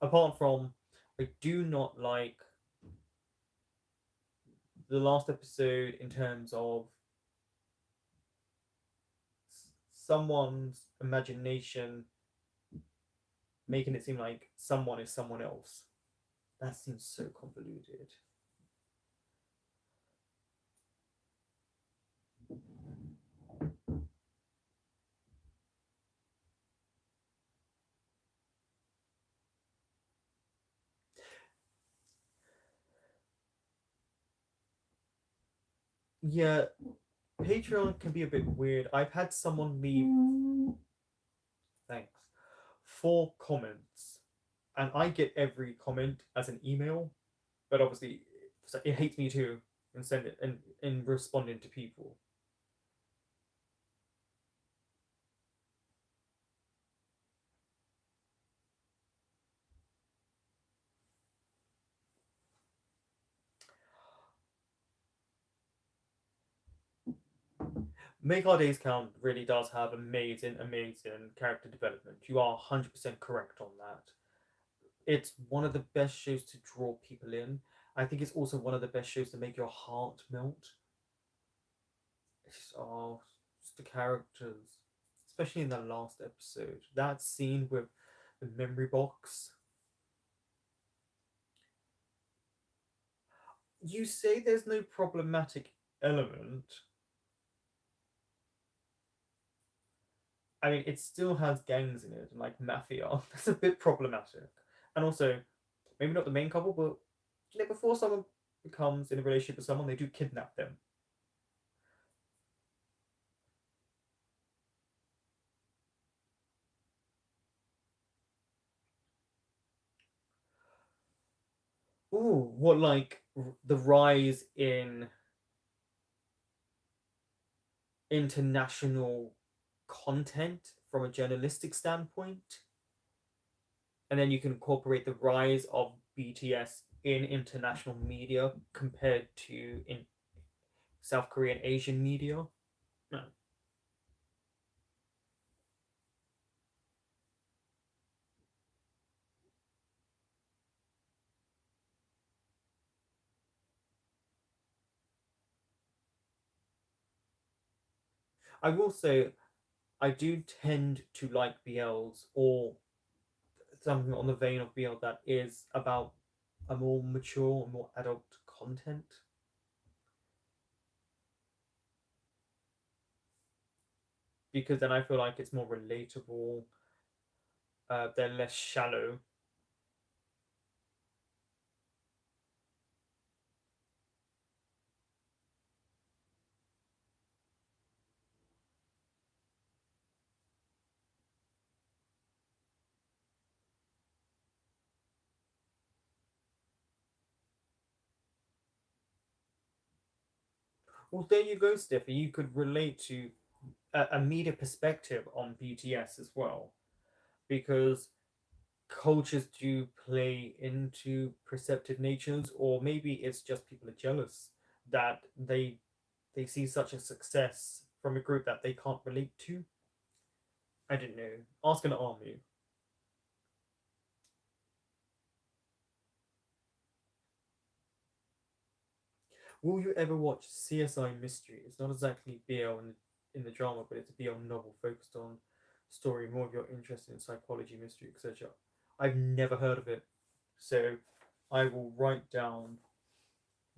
Apart from, I do not like the last episode in terms of someone's imagination making it seem like someone is someone else. That seems so convoluted. Yeah, Patreon can be a bit weird. I've had someone leave, thanks, 4 comments, and I get every comment as an email, but obviously it hates me too and send it and in responding to people. Make Our Days Count really does have amazing, amazing character development. You are 100% correct on that. It's one of the best shows to draw people in. I think it's also one of the best shows to make your heart melt. Oh, just the characters, especially in the last episode. That scene with the memory box. You say there's no problematic element. I mean, it still has gangs in it and like mafia. That's a bit problematic. And also, maybe not the main couple, but before someone becomes in a relationship with someone, they do kidnap them. Ooh, what like the rise in international content from a journalistic standpoint, and then you can incorporate the rise of BTS in international media compared to in South Korean Asian media. No. I will say I do tend to like BLs or something on the vein of BL that is about a more mature, more adult content because then I feel like it's more relatable. They're less shallow. Well, there you go, Stiffy. You could relate to a media perspective on BTS as well, because cultures do play into perceptive natures, or maybe it's just people are jealous that they see such a success from a group that they can't relate to. I don't know. Ask an army. Will you ever watch CSI Mystery? It's not exactly BL in the drama, but it's a BL novel focused on story, more of your interest in psychology, mystery, etc. I've never heard of it, so I will write down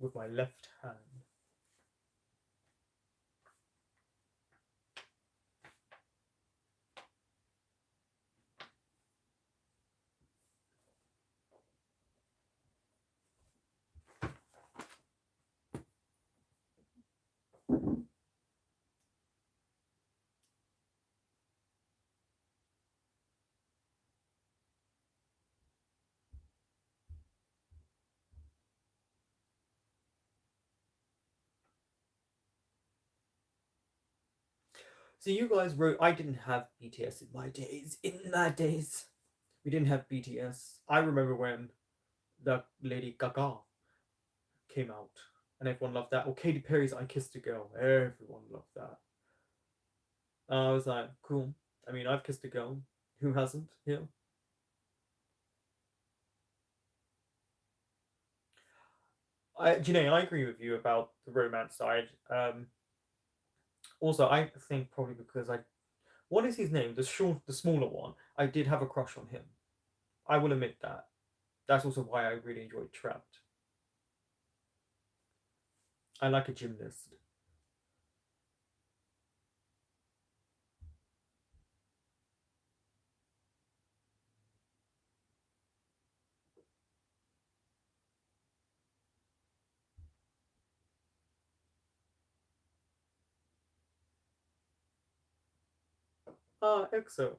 with my left hand. So you guys wrote. I didn't have BTS in my days. In my days, we didn't have BTS. I remember when the Lady Gaga came out, and everyone loved that. Or Katy Perry's "I Kissed a Girl." Everyone loved that. I was like, cool. I mean, I've kissed a girl. Who hasn't? Yeah. Janae, I agree with you about the romance side. Also, I think probably because what is his name? The smaller one. I did have a crush on him. I will admit that. That's also why I really enjoyed Trapped. I like a gymnast. Ah, EXO.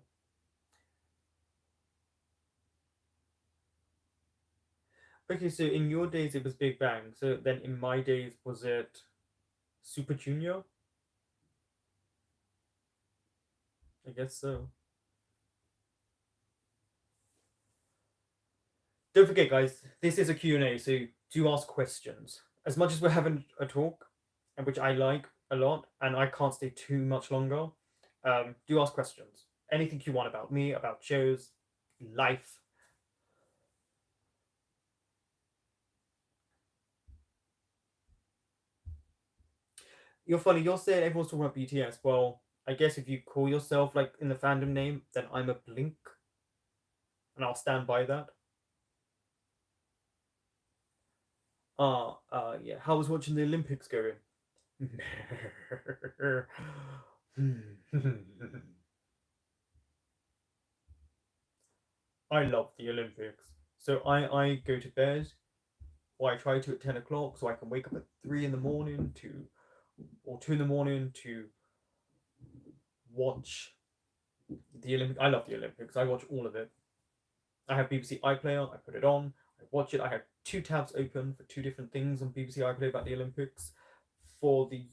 Okay, so in your days it was Big Bang. So then in my days was it Super Junior? I guess so. Don't forget, guys, this is a Q&A, so do ask questions. As much as we're having a talk, and which I like a lot, and I can't stay too much longer, do ask questions. Anything you want about me, about shows, life. You're funny, you're saying everyone's talking about BTS. Well, I guess if you call yourself like in the fandom name, then I'm a Blink, and I'll stand by that. Yeah. How was watching the Olympics going? I love the Olympics. So I go to bed, or I try to at 10 o'clock, so I can wake up at 3 in the morning or 2 in the morning to watch the Olympics. I love the Olympics. I watch all of it. I have BBC iPlayer. I put it on. I watch it. I have two tabs open for two different things on BBC iPlayer about the Olympics. For the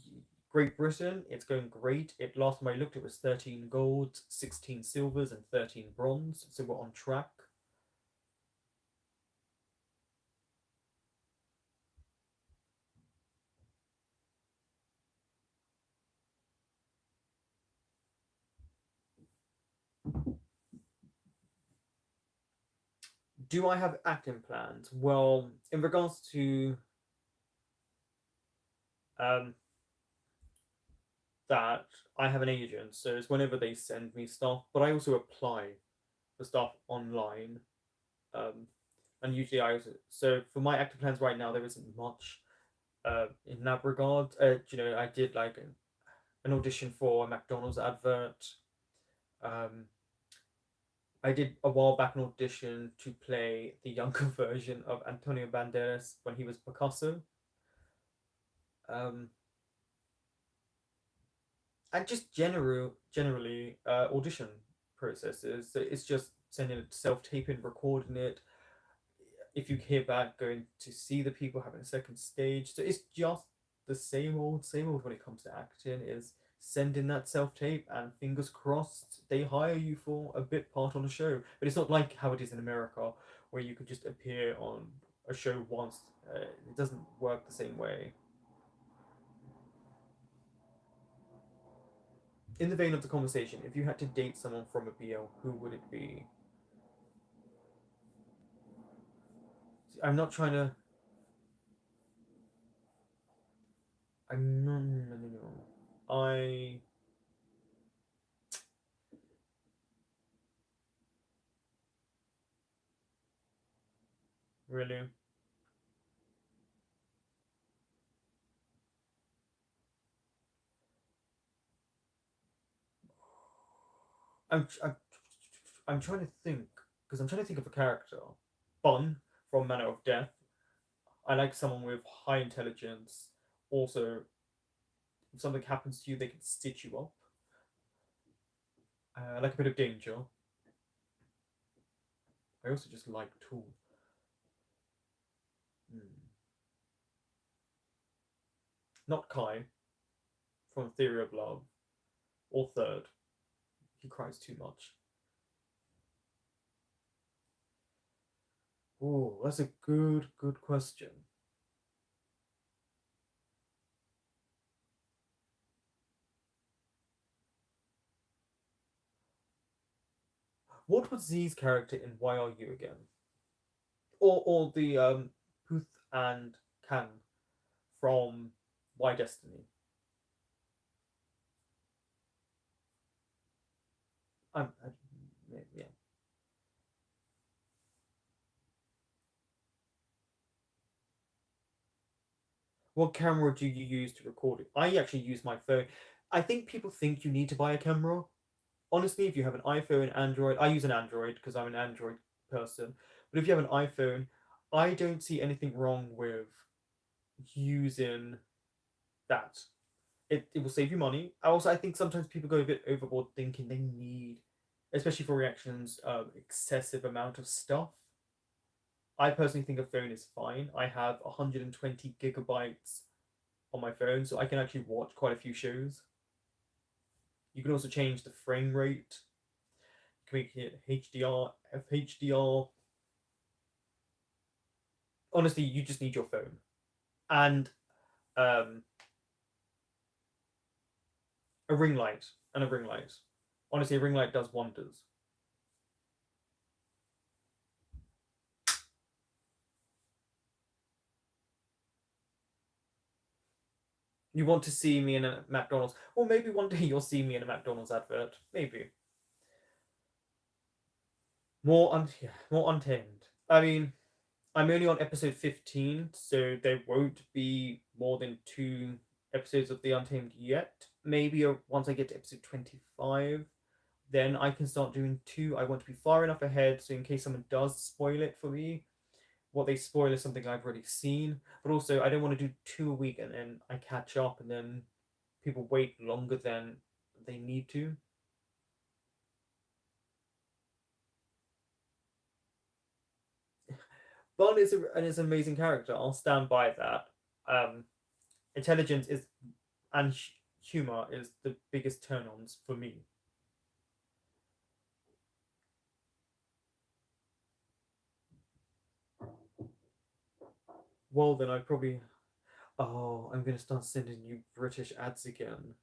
Great Britain, it's going great. It last time I looked, it was 13 golds, 16 silvers, and 13 bronze. So we're on track. Do I have acting plans? Well, in regards to um, that, I have an agent, so it's whenever they send me stuff, but I also apply for stuff online. Um, and usually so for my acting plans right now, there isn't much in that regard. I did like an audition for a McDonald's advert. Um, I did a while back an audition to play the younger version of Antonio Banderas when he was Picasso. Um, and just generally audition processes. So it's just sending it self taping, recording it. If you hear back, going to see the people having a second stage. So it's just the same old when it comes to acting. Is sending that self tape and fingers crossed they hire you for a bit part on a show. But it's not like how it is in America, where you could just appear on a show once. It doesn't work the same way. In the vein of the conversation, if you had to date someone from a BL, who would it be? I'm not trying to. I'm no no no no. I really. I'm I'm trying to think because I'm trying to think of a character. Bun from Manner of Death. I like someone with high intelligence. Also, if something happens to you, they can stitch you up. I like a bit of danger. I also just like Tool. Hmm. Not Kai from Theory of Love. or third. He cries too much. Oh, that's a good question. What was Z's character in Why Are You Again? Or the Puth and Kang from Why Destiny? I, yeah. What camera do you use to record it? I actually use my phone. I think people think you need to buy a camera. Honestly, if you have an iPhone, Android, I use an Android because I'm an Android person. But if you have an iPhone, I don't see anything wrong with using that. It will save you money. I think sometimes people go a bit overboard thinking they need, especially for reactions, excessive amount of stuff. I personally think a phone is fine. I have 120 gigabytes on my phone, so I can actually watch quite a few shows. You can also change the frame rate. You can make it HDR, FHDR. Honestly, you just need your phone and um, a ring light and a ring light. Honestly, a ring light does wonders. You want to see me in a McDonald's, or maybe one day you'll see me in a McDonald's advert. Maybe yeah, more untamed. I mean, I'm only on episode 15, so there won't be more than two episodes of The Untamed yet. Maybe once I get to episode 25, then I can start doing two. I want to be far enough ahead so in case someone does spoil it for me, what they spoil is something I've already seen. But also, I don't want to do two a week and then I catch up and then people wait longer than they need to. Bond is an amazing character. I'll stand by that. Um, Intelligence is and humor is the biggest turn-ons for me. Well, then I probably. Oh, I'm gonna start sending you British ads again.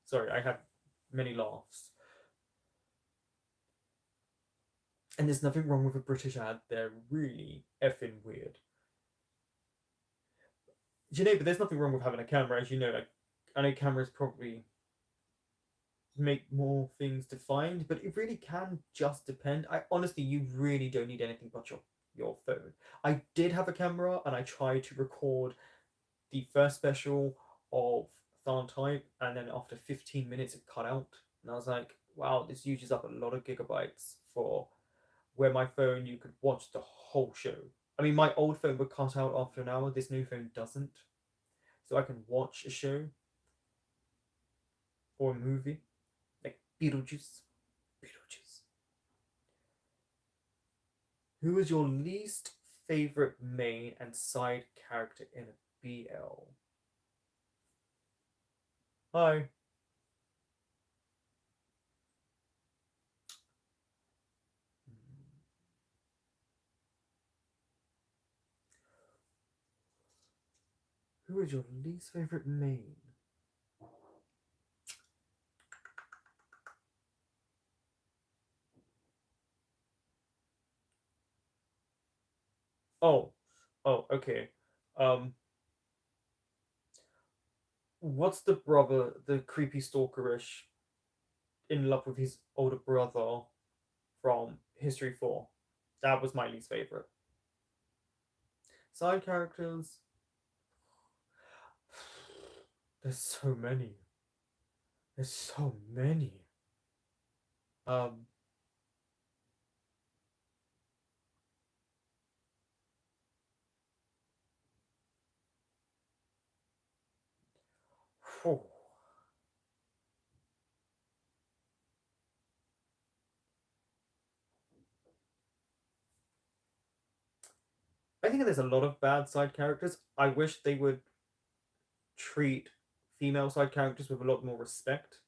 Sorry, I have many laughs. And there's nothing wrong with a British ad. They're really effing weird. But there's nothing wrong with having a camera, as you know. Like, I know cameras probably make more things defined, but it really can just depend. I honestly, you really don't need anything but your phone. I did have a camera, and I tried to record the first special of Tharn Type, and then after 15 minutes, it cut out, and I was like, wow, this uses up a lot of gigabytes for where my phone you could watch the whole show. I mean, my old phone would cut out after an hour. This new phone doesn't, so I can watch a show or a movie like Beetlejuice. Beetlejuice. Who is your least favorite main and side character in a BL? Hi. Who is your least favorite main? Oh, okay. Um, what's the brother, the creepy stalkerish, in love with his older brother from History 4? That was my least favorite. Side characters, there's so many. There's so many. Um, Phew. I think there's a lot of bad side characters. I wish they would treat female side characters with a lot more respect.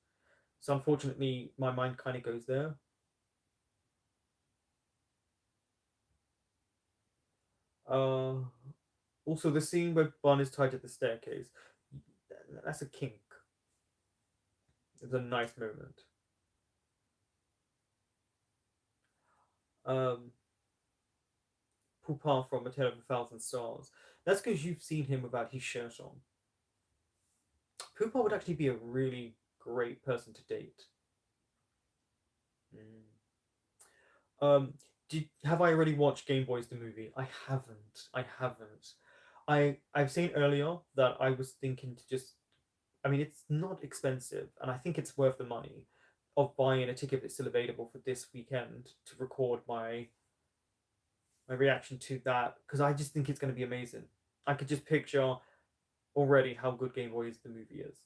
So unfortunately, my mind kind of goes there. Uh, Also, the scene where Bun is tied to the staircase, that's a kink. It's a nice moment. Um, Poupin from A Tale of a Thousand Stars. That's because you've seen him without his shirt on. Poupin would actually be a really great person to date. Mm. Have I already watched Game Boys the movie? I haven't. I haven't. I've seen earlier that I was thinking to just. I mean, it's not expensive, and I think it's worth the money of buying a ticket that's still available for this weekend to record my reaction to that because I just think it's going to be amazing. I could just picture already how good Game Boys the movie is.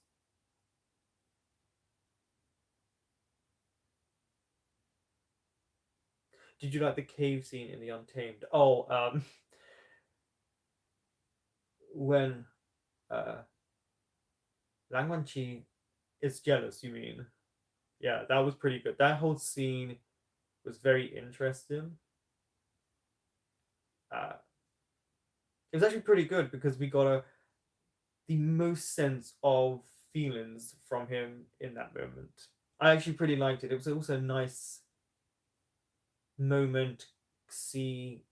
Did you like the cave scene in the Untamed? Oh, when uh, Lang Manchi is jealous. You mean? Yeah, that was pretty good. That whole scene was very interesting. Uh, it was actually pretty good because we got the most sense of feelings from him in that moment. I actually pretty liked it. It was also a nice moment to see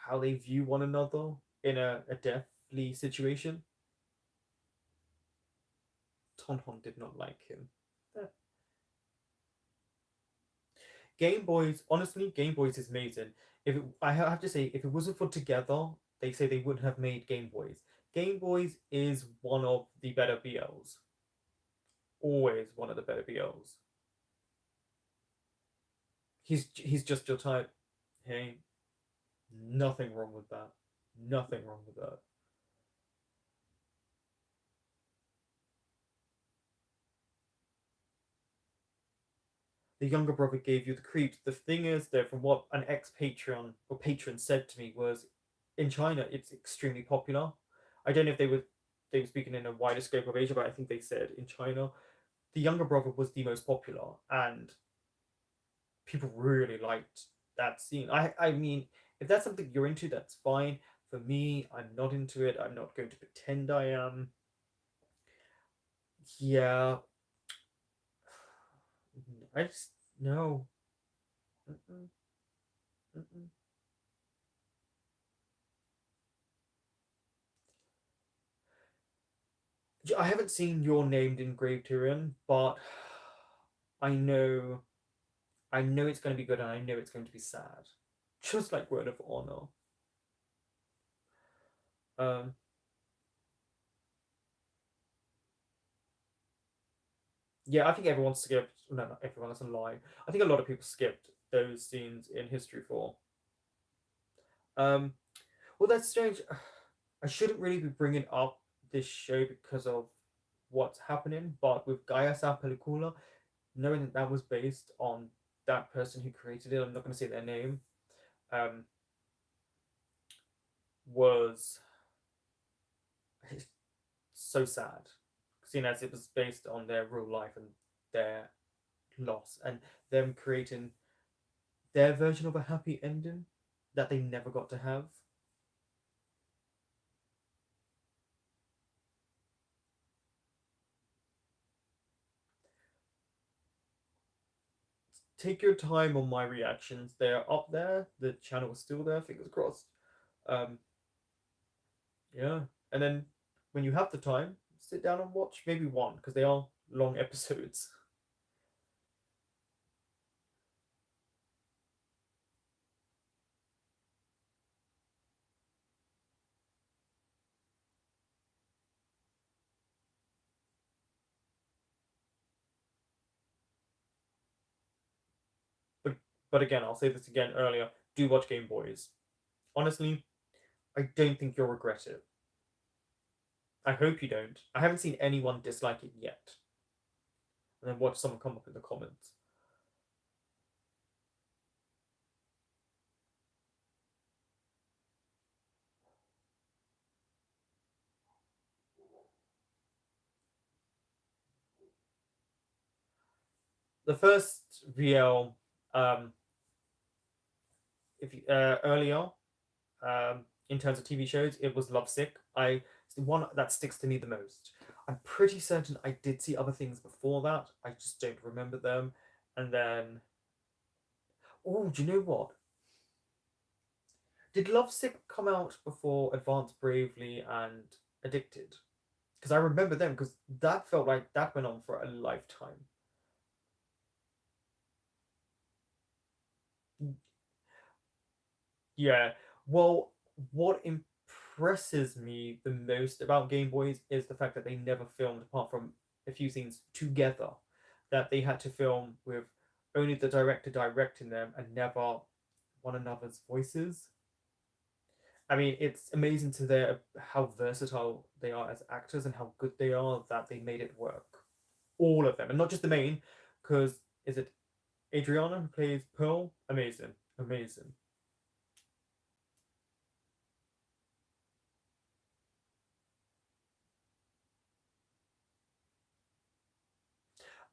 how they view one another in a deathly situation. Tonhon did not like him. Game Boys, honestly, Game Boys is amazing. I have to say, if it wasn't for Together, they say they wouldn't have made Game Boys. Game Boys is one of the better BLs. Always one of the better BLs. He's just your type. Hey, nothing wrong with that. Nothing wrong with that. The younger brother gave you the creeps. The thing is, though, from what an ex Patreon or patron said to me was, in China it's extremely popular. I don't know if they were speaking in a wider scope of Asia, but I think they said in China the younger brother was the most popular, and people really liked that scene. I mean, if that's something you're into, that's fine. For me, I'm not into it. I'm not going to pretend I am. Yeah, I just no. Mm-mm, mm-mm. I haven't seen your named engraved herein, but I know I know it's going to be good, and I know it's going to be sad, just like Word of Honor. Um, yeah, I think everyone skipped. No, not everyone. That's a lie. I think a lot of people skipped those scenes in History 4. Um, well, that's strange. I shouldn't really be bringing up this show because of what's happening, but with Gaia Sa Pelicula, knowing that that was based on that person who created it, I'm not going to say their name, um, was so sad, seeing as it was based on their real life and their loss, and them creating their version of a happy ending that they never got to have. Take your time on my reactions. They're up there. The channel is still there. Fingers crossed. Um, yeah, and then when you have the time, sit down and watch maybe one because they are long episodes. But but again, I'll say this again earlier. Do watch Game Boys. Honestly, I don't think you'll regret it. I hope you don't. I haven't seen anyone dislike it yet. And then watch someone come up in the comments. The first VL, if you, earlier, in terms of TV shows, it was Lovesick. It's the one that sticks to me the most. I'm pretty certain I did see other things before that. I just don't remember them. And then, oh, do you know what? Did Lovesick come out before Advanced Bravely and Addicted? Because I remember them because that felt like that went on for a lifetime. Yeah. Well, what impresses me the most about Game Boys is the fact that they never filmed, apart from a few scenes, together. That they had to film with only the director directing them and never one another's voices. I mean, it's amazing to their how versatile they are as actors and how good they are that they made it work. All of them, and not just the main, because is it Adriana who plays Pearl? Amazing, amazing.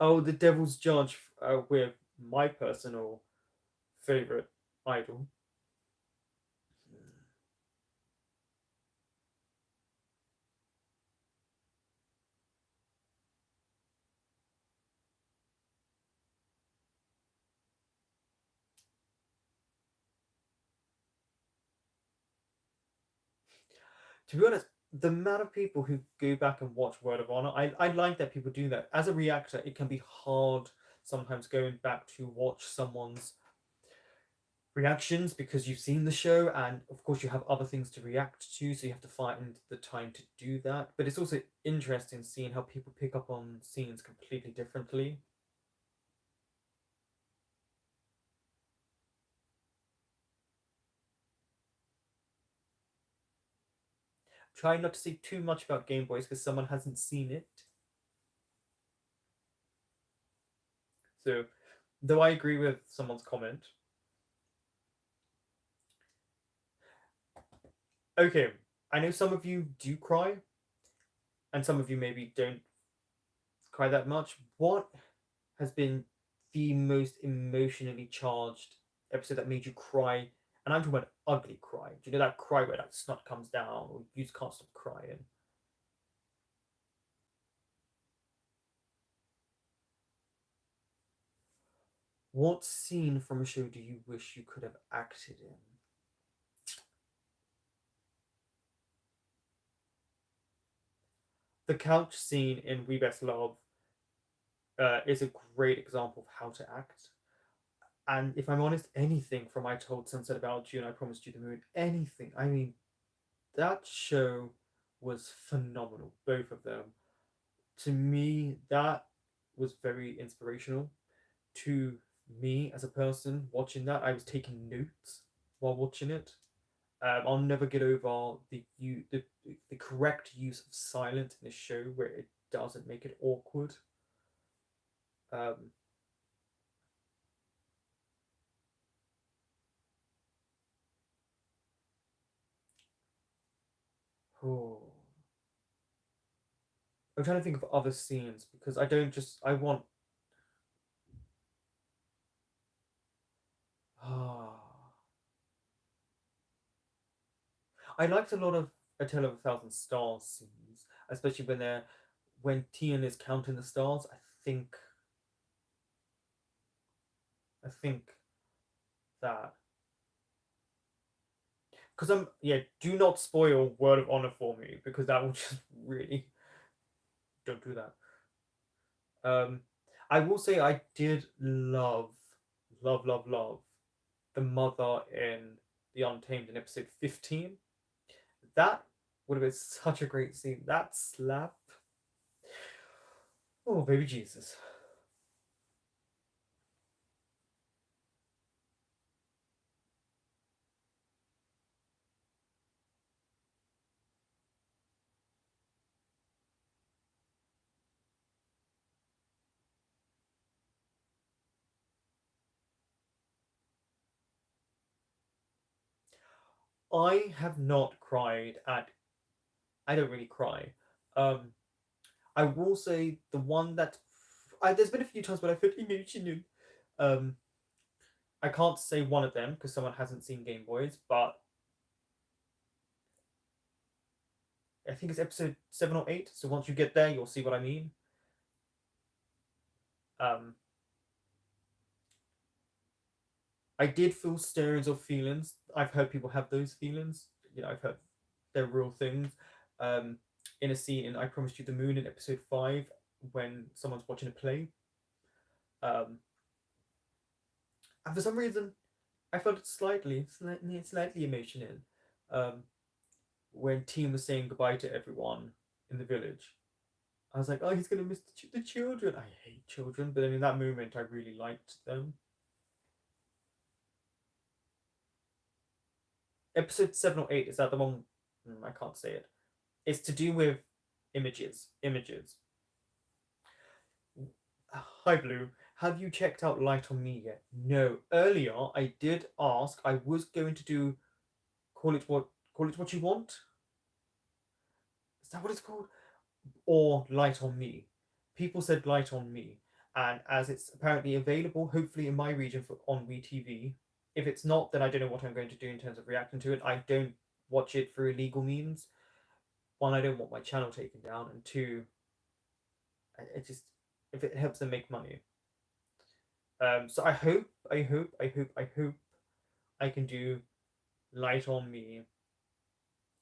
Oh, the Devil's Judge with my personal favorite idol. To be honest, the amount of people who go back and watch Word of Honor, I like that people do that. As a reactor, it can be hard sometimes going back to watch someone's reactions because you've seen the show and of course you have other things to react to, so you have to find the time to do that. But it's also interesting seeing how people pick up on scenes completely differently. Try not to say too much about Game Boys because someone hasn't seen it. So, though I agree with someone's comment, okay, I know some of you do cry, and some of you maybe don't cry that much. What has been the most emotionally charged episode that made you cry? And I'm talking about ugly cry. Do you know that cry where that snot comes down or you just can't stop crying? What scene from a show do you wish you could have acted in? The couch scene in We Best Love is a great example of how to act. And if I'm honest, anything from I Told Sunset About You and I Promised You the Moon, anything. I mean, that show was phenomenal, both of them. To me, that was very inspirational. To me as a person watching that, I was taking notes while watching it. I'll never get over the correct use of silence in a show where it doesn't make it awkward. Um, oh, I'm trying to think of other scenes because I don't just I want. Ah, I liked a lot of A Tale of a Thousand Stars scenes, especially when Tian is counting the stars. I think that because I'm yeah. Do not spoil Word of Honor for me because that will just really don't do that. Um, I will say I did love the mother in The Untamed in episode 15. That would have been such a great scene. That slap. Oh, baby Jesus. I have not cried at. I don't really cry. Um, I will say the one that There's been a few times when I felt emotional. Um, I can't say one of them because someone hasn't seen Game Boys, but I think it's episode 7 or 8. So once you get there, you'll see what I mean. Um, I did feel stirrings of feelings. I've heard people have those feelings. I've heard they're real things. Um, in a scene in I Promised You the Moon in episode 5, when someone's watching a play, um, and for some reason, I felt it slightly emotional. Um, when Teen was saying goodbye to everyone in the village, I was like, oh, he's gonna miss the children. I hate children, but then in that moment, I really liked them. Episode 7 or 8, is that the one? I can't say it. It's to do with images. Images. Hi, Blue. Have you checked out Light on Me yet? No. Earlier, I did ask. I was going to do call it what you want. Is that what it's called? Or Light on Me. People said Light on Me, and as it's apparently available, hopefully in my region on WeTV. If it's not, then I don't know what I'm going to do in terms of reacting to it. I don't watch it through illegal means. One, I don't want my channel taken down, and two, it just if it helps them make money. So I hope I can do Light on Me.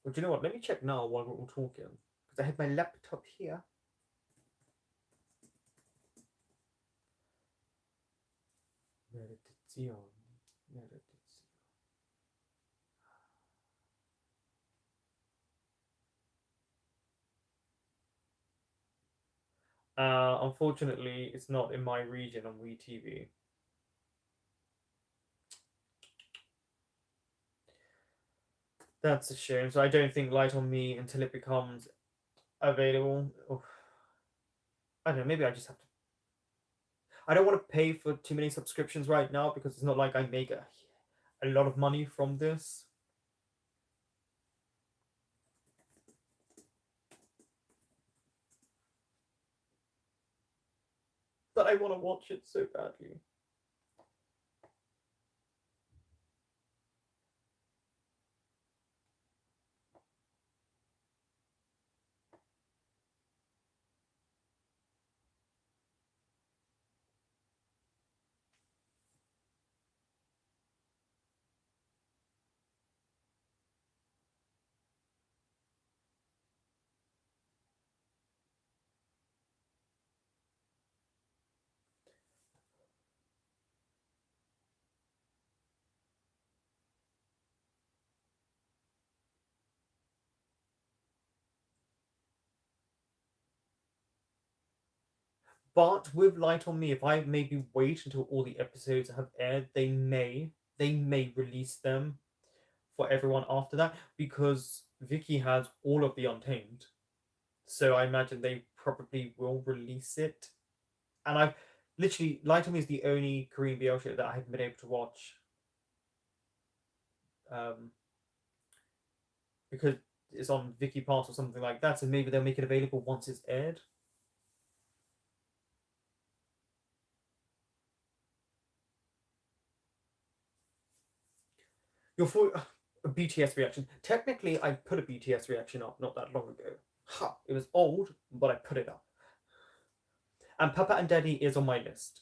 Well, do you know what? Let me check now while we're all talking because I have my laptop here. Meditation. Meditation. Unfortunately, it's not in my region on WeTV. That's a shame. So I don't think Light on Me until it becomes available. Oh, I don't know. Maybe I just have to. I don't want to pay for too many subscriptions right now because it's not like I make a lot of money from this. But I want to watch it so badly. But with Light on Me, if I maybe wait until all the episodes have aired, they may release them for everyone after that because Vicky has all of the Untamed. So I imagine they probably will release it. And I've literally Light on Me is the only Korean BL show that I haven't been able to watch. Um, because it's on Vicky Pass or something like that, so maybe they'll make it available once it's aired. Your full a BTS reaction. Technically, I put a BTS reaction up not that long ago. Ha! It was old, but I put it up. And Papa and Daddy is on my list.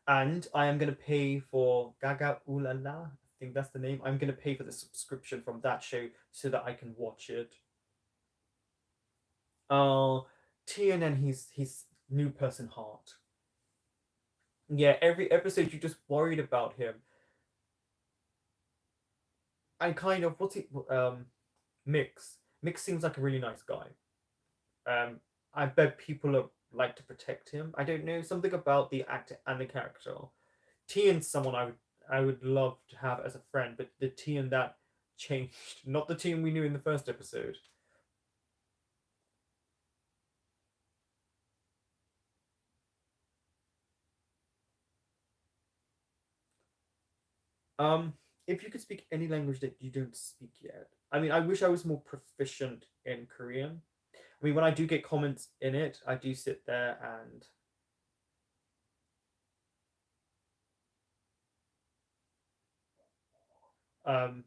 And I am going to pay for Gaga Ooh La La. I think that's the name. I'm going to pay for the subscription from that show so that I can watch it. Tian and his new person heart. Yeah, every episode you just worried about him. And kind of what's he Mix. Mix seems like a really nice guy. I bet people like to protect him. I don't know, something about the actor and the character. Tian's someone I would love to have as a friend, but the Tian that changed, not the Tian we knew in the first episode. Um, if you could speak any language that you don't speak yet, I mean, I wish I was more proficient in Korean. I mean, when I do get comments in it, I do sit there and Um,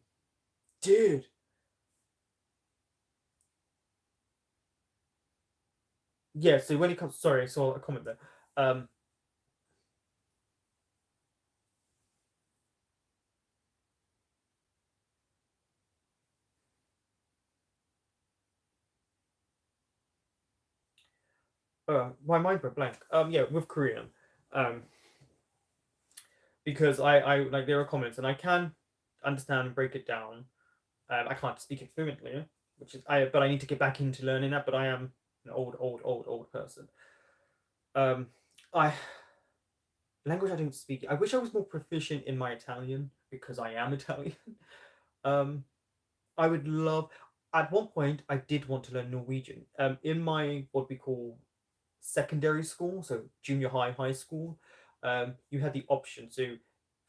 dude, yeah. So when it comes, sorry, I saw a comment there. Um, my mind went blank. Yeah, with Korean, um, because I like there are comments and I can understand and break it down. I can't speak it fluently, which is but I need to get back into learning that. But I am an old person. Um, I language I don't speak. I wish I was more proficient in my Italian because I am Italian. Um, I would love. At one point, I did want to learn Norwegian. In my what we call secondary school, so junior high, high school, you had the option. So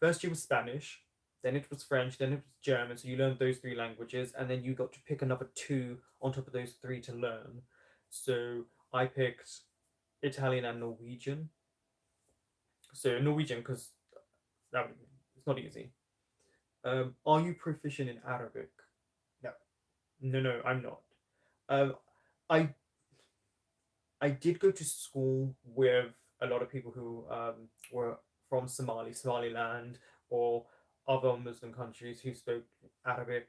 first year was Spanish, then it was French, then it was German. So you learned those three languages, and then you got to pick another two on top of those three to learn. So I picked Italian and Norwegian. So Norwegian because that it's not easy. Are you proficient in Arabic? No, no, I'm not. Um, I I did go to school with a lot of people who were from Somaliland, or other Muslim countries who spoke Arabic,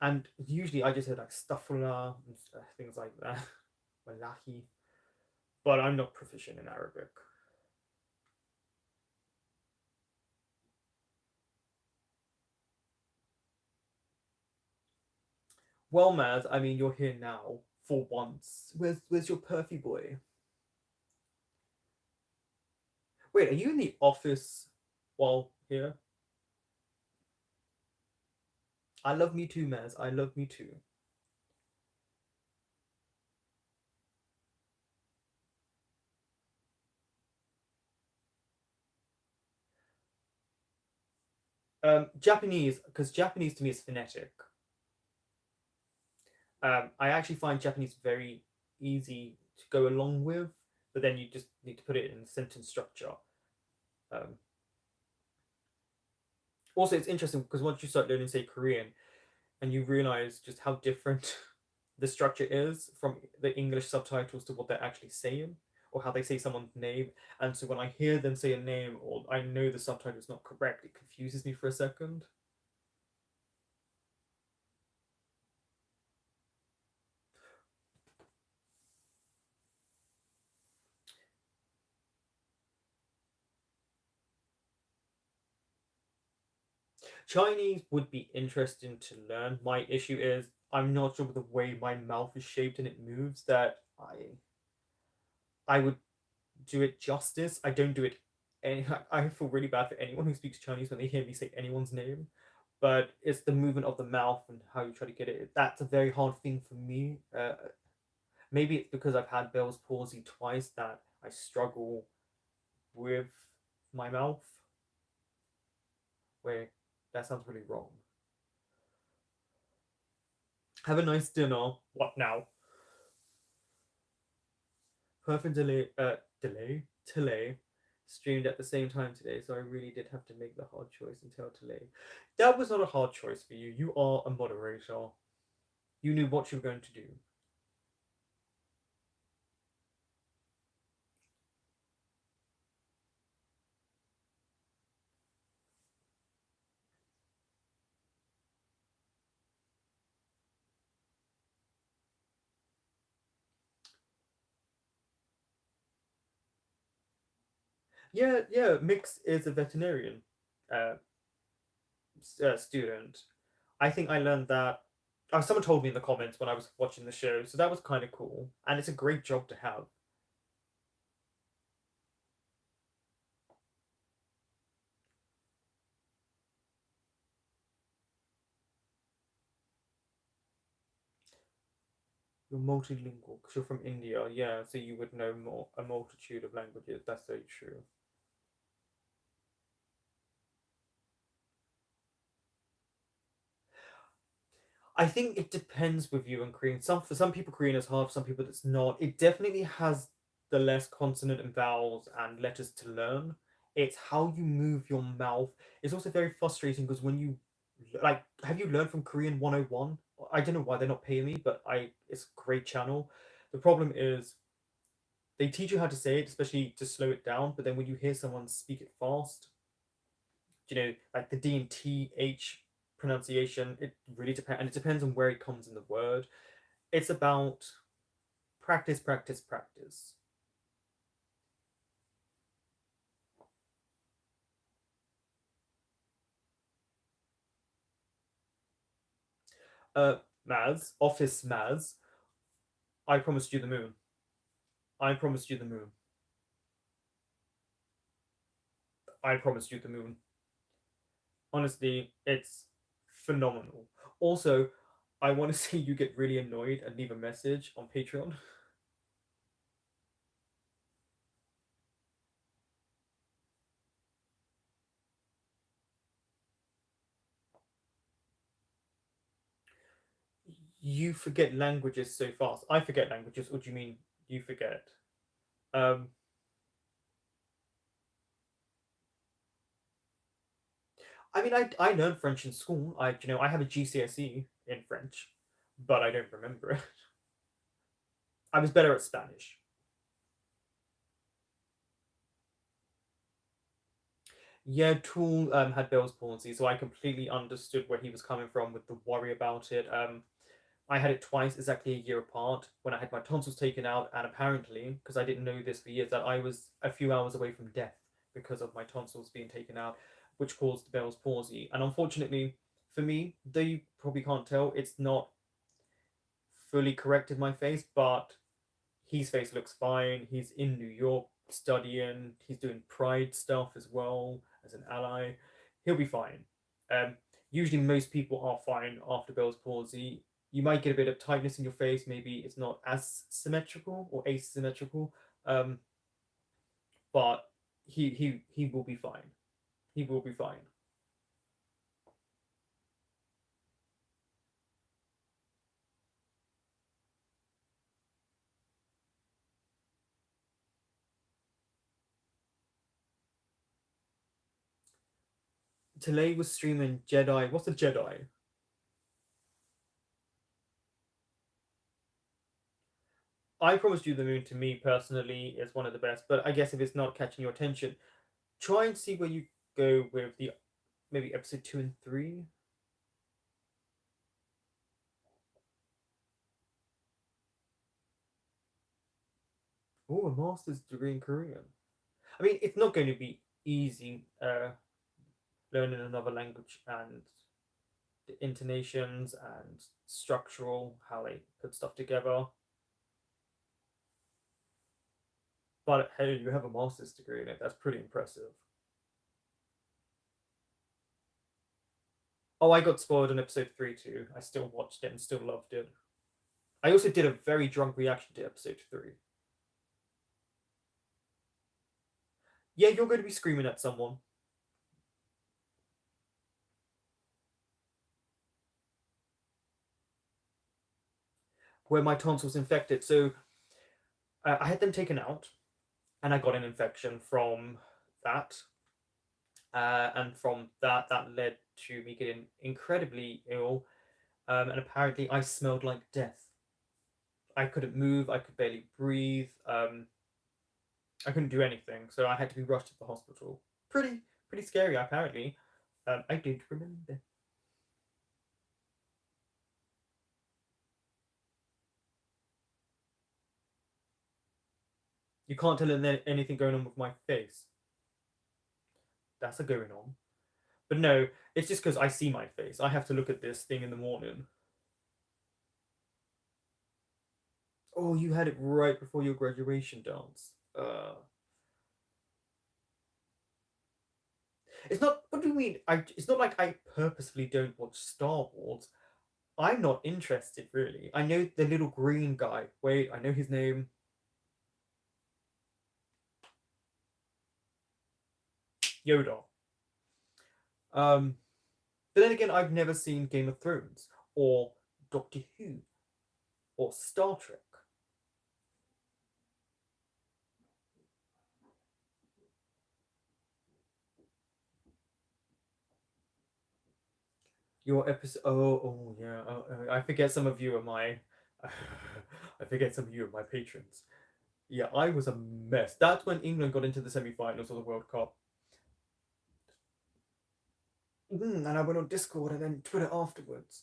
and usually I just heard like stafula and things like that, wallahi. But I'm not proficient in Arabic. Well, Maz, I mean, you're here now for once. Where's your perfy boy? Wait, are you in the office while here? I love me too, Maz. I love me too. Japanese, because Japanese to me is phonetic. I actually find Japanese very easy to go along with, but then you just need to put it in sentence structure. Um, Also, it's interesting because once you start learning, say, Korean, and you realize just how different the structure is from the English subtitles to what they're actually saying, or how they say someone's name. And so when I hear them say a name, or I know the subtitle is not correct, it confuses me for a second. Chinese would be interesting to learn. My issue is I'm not sure with the way my mouth is shaped and it moves that I would do it justice. I don't do it any I feel really bad for anyone who speaks Chinese when they hear me say anyone's name. But it's the movement of the mouth and how you try to get it. That's a very hard thing for me. Maybe it's because I've had Bell's palsy twice that I struggle with my mouth. Where that sounds really wrong. Have a nice dinner. What now? Perfect delay streamed at the same time today, so I really did have to make the hard choice and tell delay. That was not a hard choice for you. You are a moderator. You knew what you were going to do. Yeah, yeah. Mix is a veterinarian uh, student. I think I learned that. Someone told me in the comments when I was watching the show, so that was kind of cool, and it's a great job to have. You're multilingual because you're from India, yeah, so you would know more a multitude of languages. That's very true. I think it depends with you and Korean. Some for some people Korean is hard, for some people it's not. It definitely has the less consonant and vowels and letters to learn. It's how you move your mouth. It's also very frustrating because when you Like, have you learned from Korean 101? I don't know why they're not paying me, but I it's a great channel. The problem is they teach you how to say it, especially to slow it down, but then when you hear someone speak it fast, like the D and T H pronunciation, it really depends, and it depends on where it comes in the word. It's about practice, practice, practice. Uh, Maz, Office Maz, I promised you the moon. I promised you the moon. I promised you the moon. Honestly, it's phenomenal. Also, I want to see you get really annoyed and leave a message on Patreon. You forget languages so fast. I forget languages. What do you mean you forget? Um, I mean, I learned French in school. I have a GCSE in French, but I don't remember it. I was better at Spanish. Yeah, Tool had Bell's palsy, so I completely understood where he was coming from with the worry about it. I had it twice, exactly a year apart, when I had my tonsils taken out, and apparently, because I didn't know this for years, that I was a few hours away from death because of my tonsils being taken out, which caused Bell's palsy. And unfortunately, for me, though you probably can't tell, it's not fully corrected my face, but his face looks fine. He's in New York studying. He's doing Pride stuff as well as an ally. He'll be fine. Um, Usually, most people are fine after Bell's palsy. You might get a bit of tightness in your face. Maybe it's not as symmetrical or asymmetrical, um, but he will be fine. He will be fine. Today was streaming Jedi. What's a Jedi? I promised you the moon. To me personally, is one of the best. But I guess if it's not catching your attention, try and see where you go with the maybe episode 2 and 3. Oh, a master's degree in Korean. I mean, it's not going to be easy learning another language and the intonations and structural, how they put stuff together. But hey, you have a master's degree in it. That's pretty impressive. Oh, I got spoiled in episode 3 too. I still watched it and still loved it. I also did a very drunk reaction to episode 3. Yeah, you're going to be screaming at someone where my tonsils infected. So I had them taken out and I got an infection from that. And from that, that led to me getting incredibly ill. And apparently, I smelled like death. I couldn't move. I could barely breathe. I couldn't do anything, so I had to be rushed to the hospital. Pretty scary. Apparently, I don't remember. You can't tell anything going on with my face. That's a going on. But no, it's just because I see my face. I have to look at this thing in the morning. Oh, you had it right before your graduation dance. It's not. What do you mean? It's not like I purposefully don't watch Star Wars. I'm not interested really. I know the little green guy. Wait, I know his name. Yoda. Um, but then again, I've never seen Game of Thrones or Doctor Who or Star Trek. Your episode. Oh, yeah. I forget some of you are my. I forget some of you are my patrons. Yeah, I was a mess. That's when England got into the semi-finals of the World Cup. And I went on Discord and then Twitter afterwards.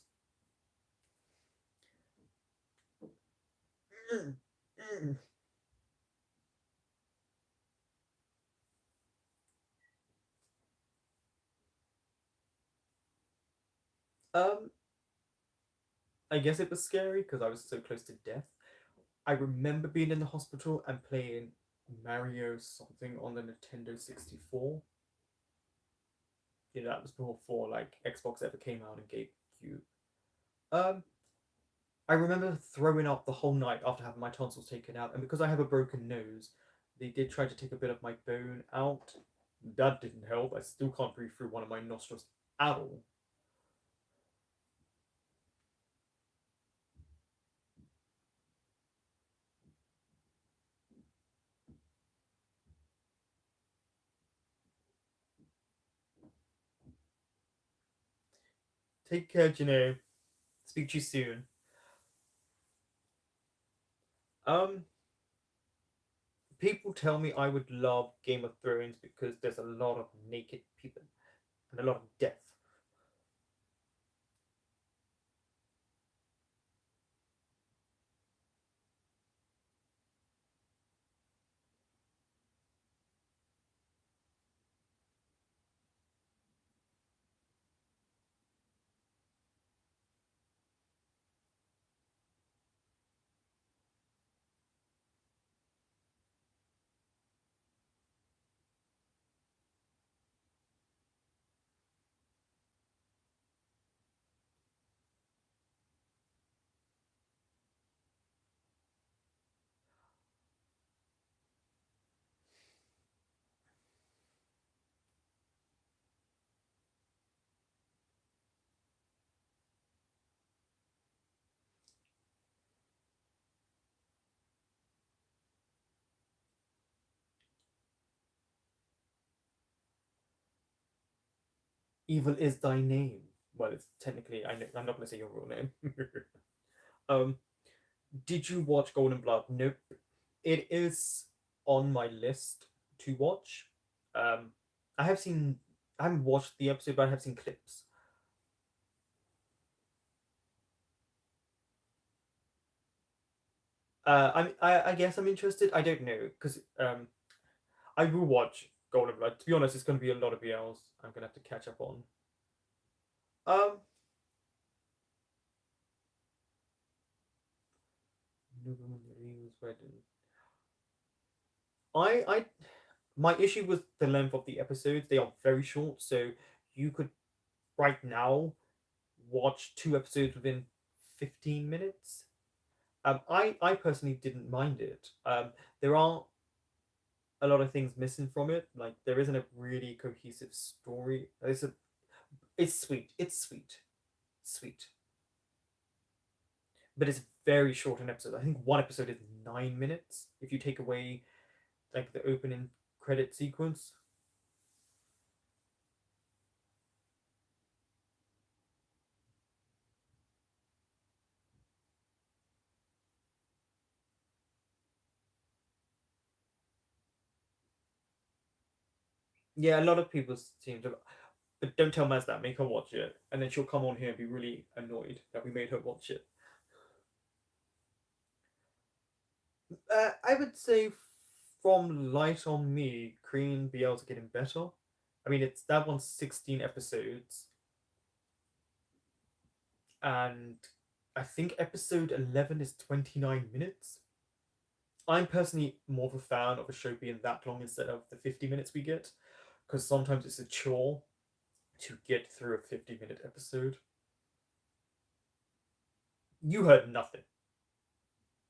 Mm, mm. Um, I guess it was scary because I was so close to death. I remember being in the hospital and playing Mario something on the Nintendo 64. That was before like Xbox ever came out and gave you. Um, I remember throwing up the whole night after having my tonsils taken out, and because I have a broken nose, they did try to take a bit of my bone out. That didn't help. I still can't breathe through one of my nostrils at all. Take care, Janae. Speak to you soon. Um, People tell me I would love Game of Thrones because there's a lot of naked people and a lot of death. Evil is thy name. Well, it's technically I'm not going to say your real name. um, did you watch Golden Blood? Nope. It is on my list to watch. Um, I have seen. I haven't watched the episode, but I have seen clips. I guess I'm interested. I don't know because I will watch Golden Blood. To be honest, it's going to be a lot of BLs. I'm going to have to catch up on. Um, I my issue with the length of the episodes. They are very short, so you could right now watch two episodes within 15 minutes. I personally didn't mind it. There are a lot of things missing from it. Like there isn't a really cohesive story. It's sweet. It's sweet, sweet, but it's very short an episode. I think one episode is 9 minutes if you take away like the opening credit sequence. Yeah, a lot of people seem to. But don't tell Maz that. Make her watch it, and then she'll come on here and be really annoyed that we made her watch it. I would say from Light on Me, Korean BLs are getting better. I mean, it's that one's 16 episodes, and I think episode 11 is 29 minutes. I'm personally more of a fan of a show being that long instead of the 50 minutes we get, because sometimes it's a chore to get through a 50-minute episode. You heard nothing.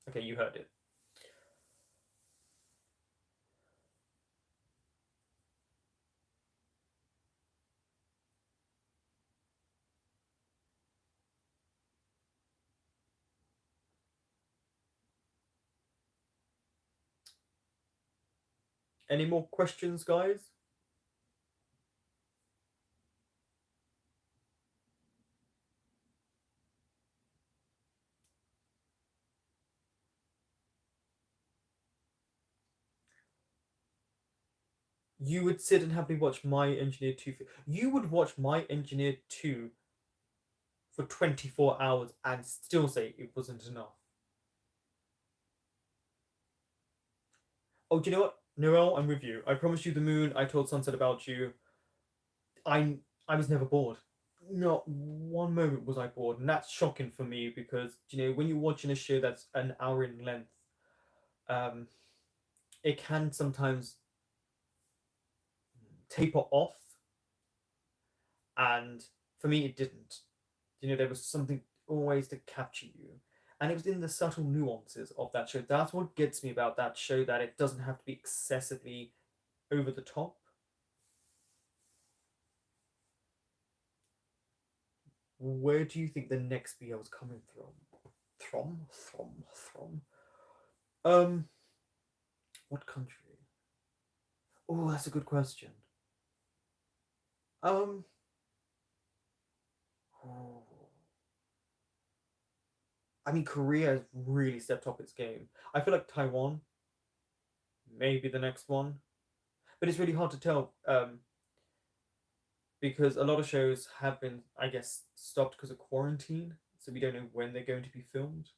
Okay, you heard it. Any more questions, guys? You would sit and have me watch My Engineer 2. You would watch My Engineer 2 for 24 hours and still say it wasn't enough. Oh, do you know what? Noel, I'm with you. I promised you the moon. I told Sunset about you. I was never bored. Not one moment was I bored, and that's shocking for me because when you're watching a show that's an hour in length, um, it can sometimes taper off, and for me, it didn't. There was something always to capture you, and it was in the subtle nuances of that show. That's what gets me about that show, that it doesn't have to be excessively over the top. Where do you think the next BL is coming from? Throm. Um, what country? Oh, that's a good question. Um, oh, I mean, Korea has really stepped up its game. I feel like Taiwan may be the next one, but it's really hard to tell. Because a lot of shows have been, I guess, stopped because of quarantine, so we don't know when they're going to be filmed.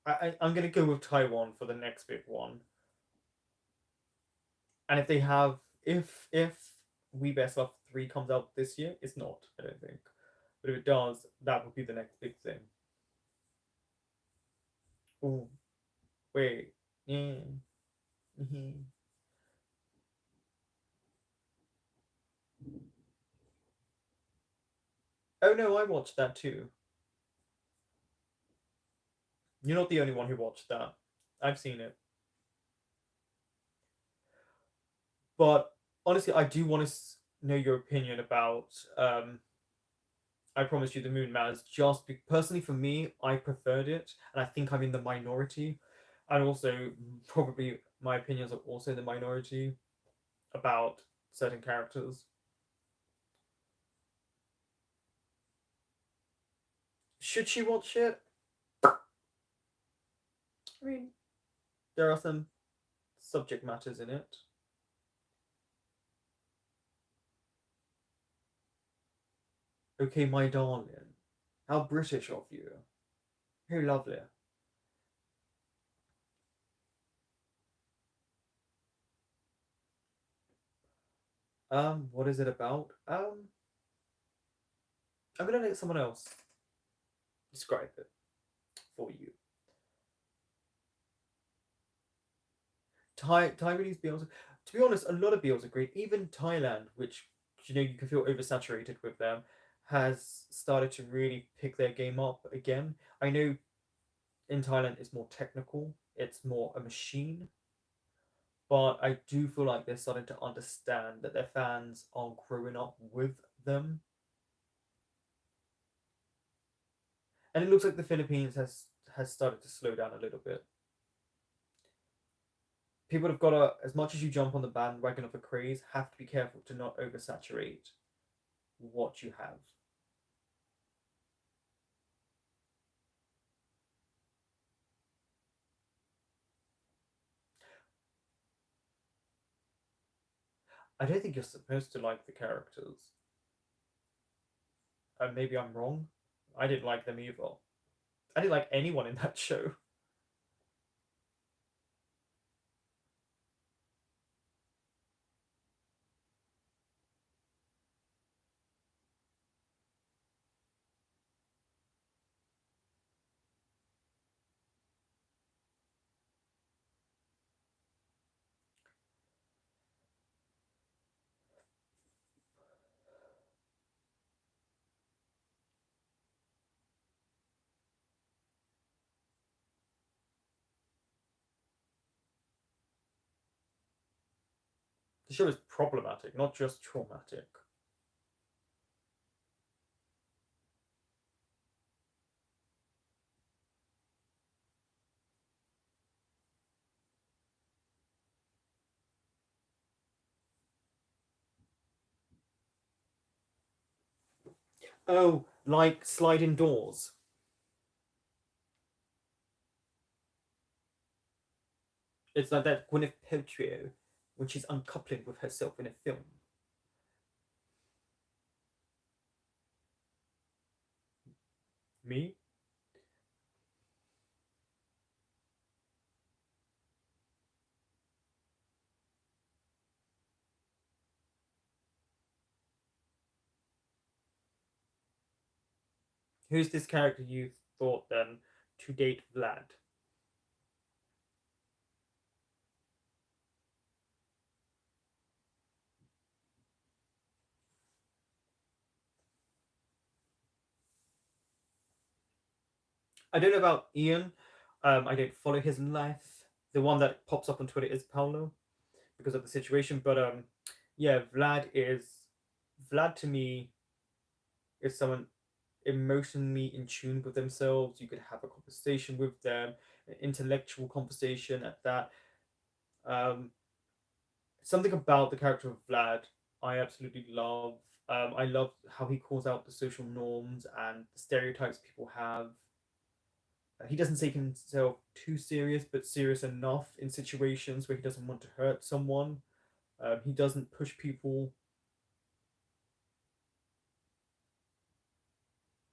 I'm going to go with Taiwan for the next big one, and if they have, if We Best Love 3 comes out this year, it's not, I don't think, but if it does, that would be the next big thing. Oh, wait, yeah. Mhm. Oh no, I watched that too. You're not the only one who watched that. I've seen it. But honestly, I do want to know your opinion about I Promise You the Moon Matters. Personally, for me, I preferred it, and I think I'm in the minority. And also, probably my opinions are also in the minority about certain characters. Should she watch it? I mean, there are some subject matters in it. Okay, my darling. How British of you. Very lovely. What is it about? I'm gonna let someone else describe it for you. Taiwanese BLs. To be honest, a lot of BLs are great. Even Thailand, which you can feel oversaturated with them, has started to really pick their game up again. I know in Thailand it's more technical, it's more a machine, but I do feel like they're starting to understand that their fans are growing up with them. And it looks like the Philippines has started to slow down a little bit. People have got to, as much as you jump on the bandwagon of a craze, have to be careful to not oversaturate what you have. I don't think you're supposed to like the characters. Maybe I'm wrong. I didn't like them either. I didn't like anyone in that show. The show is problematic, not just traumatic. Oh, like sliding doors. It's like that Gwyneth Paltrow when she's uncoupling with herself in a film. Me? Who's this character you thought then to date Vlad? I don't know about Ian. I don't follow his life. The one that pops up on Twitter is Paolo because of the situation. But yeah, Vlad to me is someone emotionally in tune with themselves. You could have a conversation with them, an intellectual conversation at that. Um, Something about the character of Vlad I absolutely love. I love how he calls out the social norms and the stereotypes people have. He doesn't take himself too serious, but serious enough in situations where he doesn't want to hurt someone. He doesn't push people,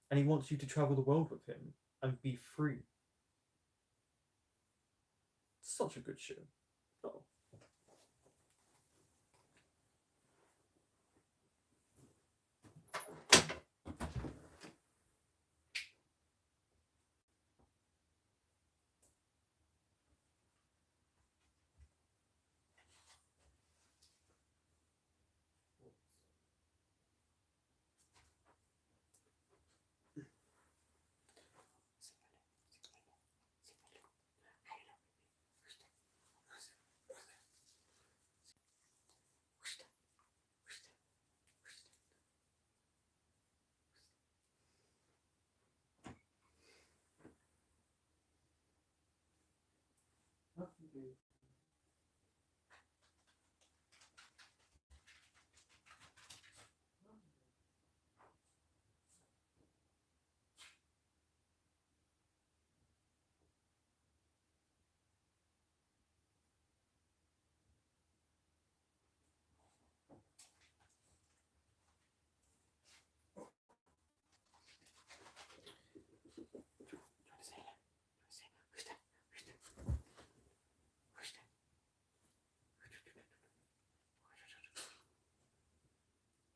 and he wants you to travel the world with him and be free. Such a good show. Oh.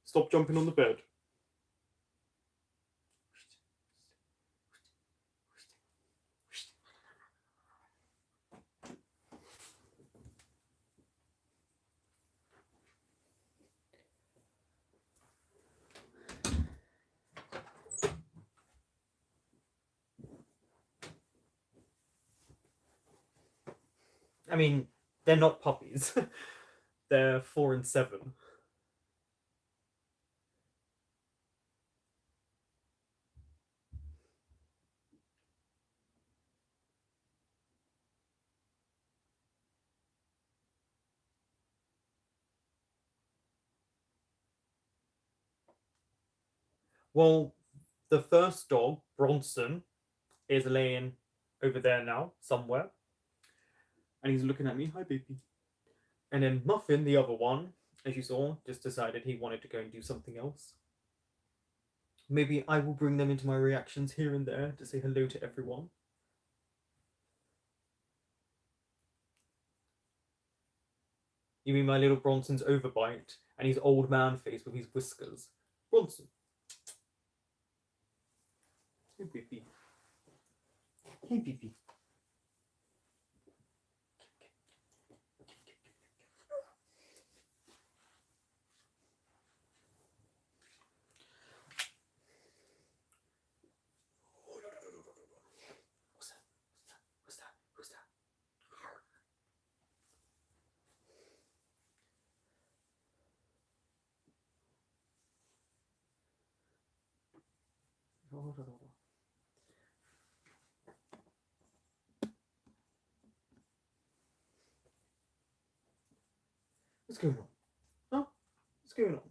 Stop jumping on the bed. I mean, they're not puppies. They're 4 and 7. Well, the first dog, Bronson, is laying over there now, somewhere, and he's looking at me. Hi, baby. And then Muffin, the other one, as you saw, just decided he wanted to go and do something else. Maybe I will bring them into my reactions here and there to say hello to everyone. You mean my little Bronson's overbite and his old man face with his whiskers? Bronson. Hey, baby. Hey, baby. What's that? What's that? What's that? What's going on? Huh? What's going on?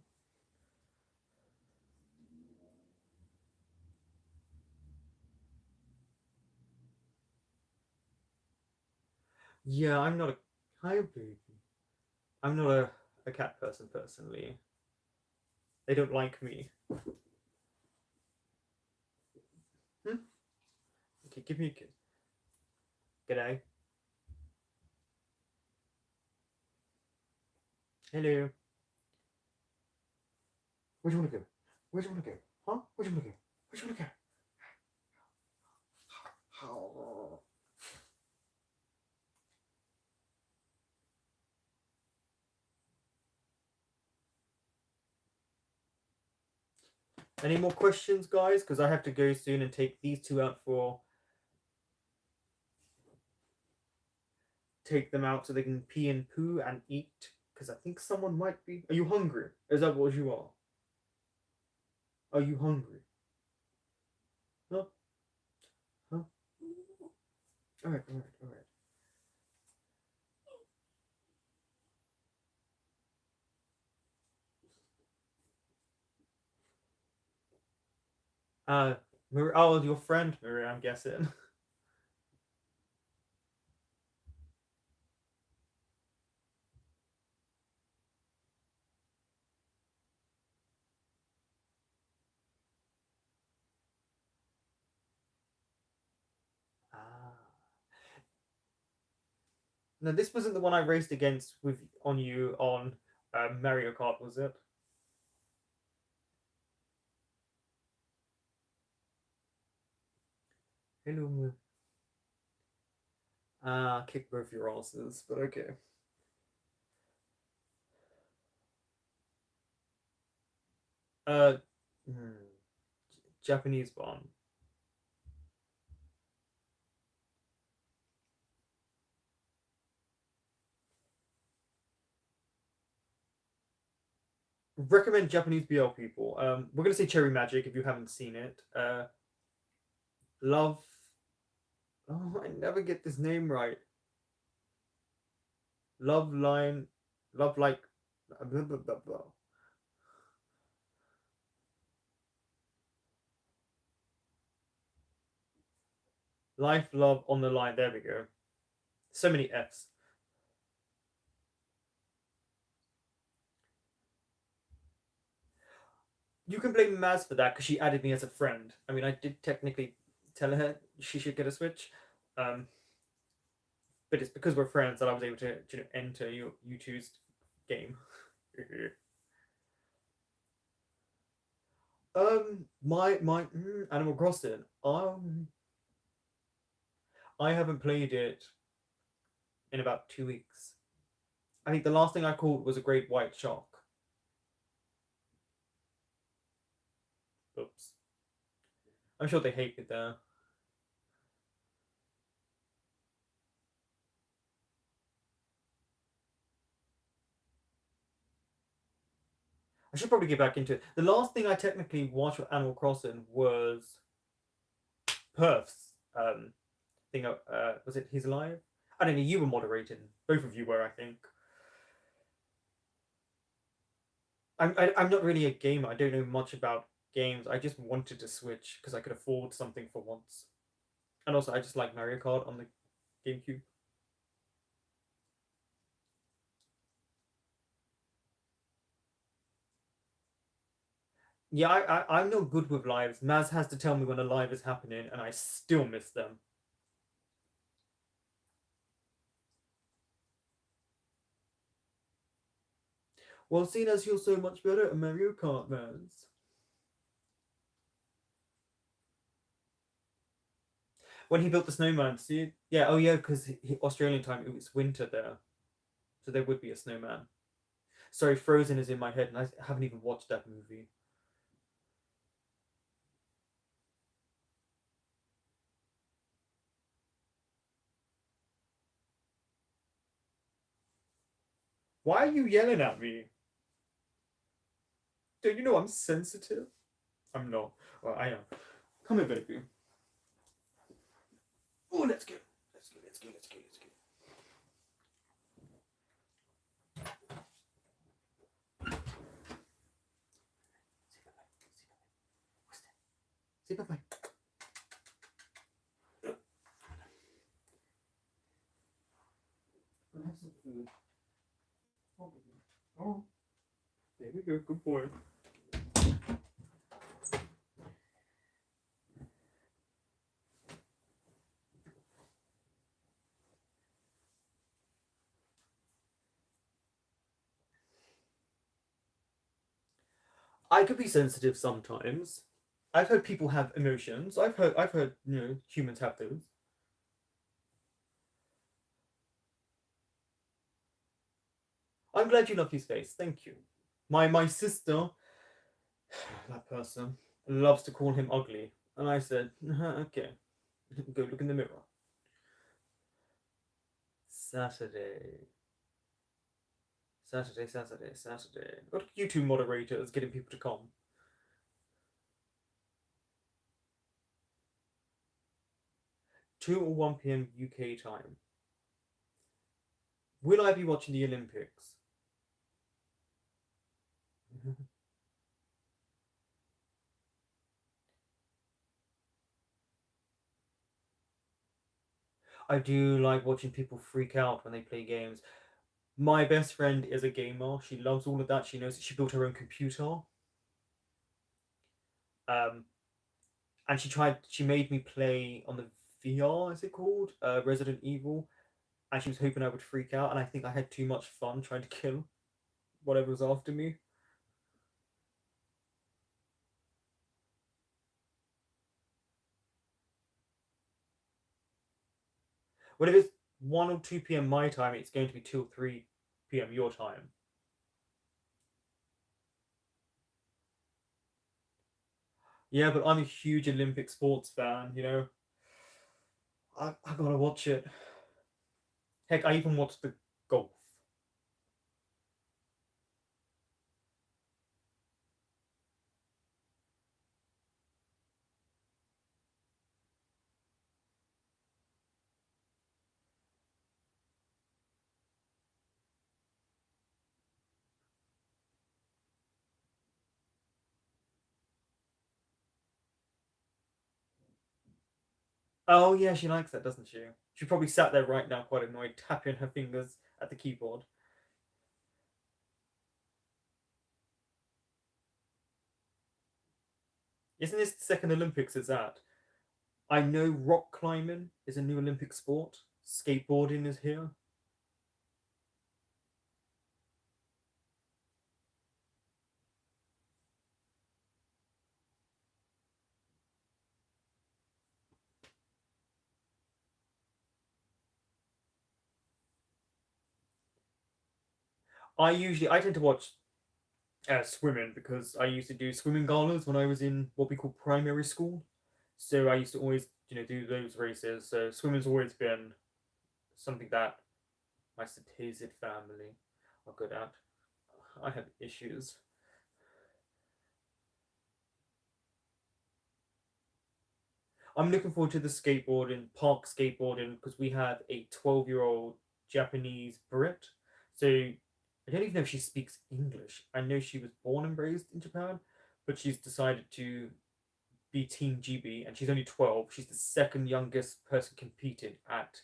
Yeah, I'm not a. Hi, baby. I'm not a cat person personally. They don't like me. Hmm? Okay, give me a kiss. G'day. Hello. Where do you want to go? Where do you want to go? Huh? Where do you want to go? Where do you want to go? Any more questions, guys? Because I have to go soon and take these two out for. Take them out so they can pee and poo and eat. Because I think someone might be. Are you hungry? Is that what you are? Are you hungry? Huh? Huh? Alright, alright, alright. Oh, your friend Maria, I'm guessing. Ah. No, this wasn't the one I raced against with on you on Mario Kart, was it? Hello. Ah, kick both your asses, but okay. Uh, hmm, Japanese one. Recommend Japanese BL people. We're gonna say Cherry Magic if you haven't seen it. Love. Oh, I never get this name right. Love line. Love like. Blah, blah, blah, blah. Life, love on the line. There we go. So many F's. You can blame Maz for that because she added me as a friend. I mean, I did technically tell her she should get a Switch, um, but it's because we're friends that I was able to enter you two's game. Animal Crossing. I haven't played it in about 2 weeks. I think the last thing I caught was a great white shark. Oops. I'm sure they hate it there. I should probably get back into it. The last thing I technically watched with Animal Crossing was Perth's thing. Was it He's Alive? I don't know. You were moderating. Both of you were, I think. I'm not really a gamer. I don't know much about games. I just wanted to switch because I could afford something for once. And also, I just like Mario Kart on the GameCube. Yeah, I'm not good with lives. Maz has to tell me when a live is happening, and I still miss them. Well, seeing as you're so much better at Mario Kart, Maz. When he built the snowman, see? Yeah, oh yeah, because Australian time, it was winter there. So there would be a snowman. Sorry, Frozen is in my head, and I haven't even watched that movie. Why are you yelling at me? Don't you know I'm sensitive? I'm not. Well, I am. Come here, baby. Oh, let's go. Let's go. Let's go. Let's go. Let's go. Say bye bye. some food. Oh, there we go. Good boy. I could be sensitive sometimes. I've heard people have emotions. I've heard humans have those. I'm glad you love his face. Thank you. My sister, that person, loves to call him ugly, and I said, okay, go look in the mirror. Saturday, Saturday. Got you two moderators getting people to come. 2 or 1 p.m. UK time. Will I be watching the Olympics? I do like watching people freak out when they play games. My best friend is a gamer. She loves all of that. She knows that she built her own computer. Um, and she made me play on the VR, is it called? Resident Evil. And she was hoping I would freak out. And I think I had too much fun trying to kill whatever was after me. But if it's 1 or 2 p.m. my time, it's going to be 2 or 3 p.m. your time. Yeah, but I'm a huge Olympic sports fan. I gotta watch it. Heck, I even watched the golf. Oh yeah, she likes that, doesn't she? She probably sat there right now, quite annoyed, tapping her fingers at the keyboard. Isn't this the second Olympics? Is that? I know rock climbing is a new Olympic sport. Skateboarding is here. I tend to watch swimming because I used to do swimming galas when I was in what we call primary school. So I used to always do those races. So swimming's always been something that my supposed family are good at. I have issues. I'm looking forward to the skateboarding, park skateboarding, because we have a 12-year-old Japanese Brit. So I don't even know if she speaks English. I know she was born and raised in Japan, but she's decided to be Team GB, and she's only 12. She's the second youngest person competing at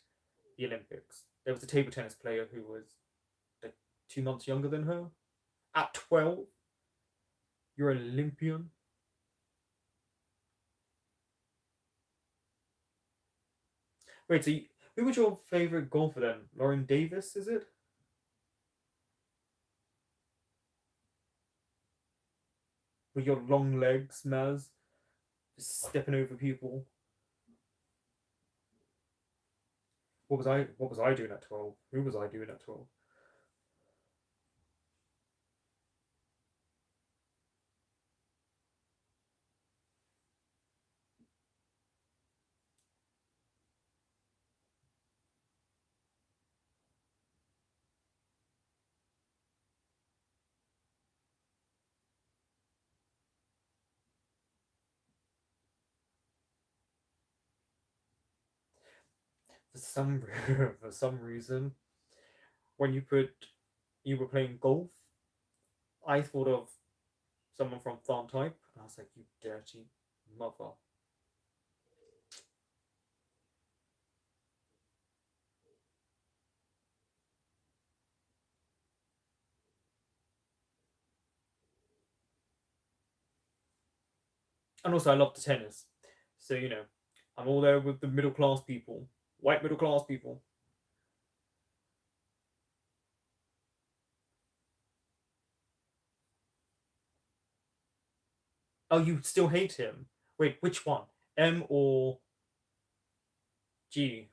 the Olympics. There was a table tennis player who was like 2 months younger than her. At 12, you're an Olympian. Wait, who was your favorite golfer then? Lauren Davis, is it? With your long legs, Maz, just stepping over people. What was I doing at 12? Who was I doing at 12? For some for some reason, when you were playing golf, I thought of someone from Farm Type, and I was like, you dirty mother. And also, I love the tennis. So, I'm all there with the middle class people, white middle class people. Oh, you still hate him? Wait, which one? M or G?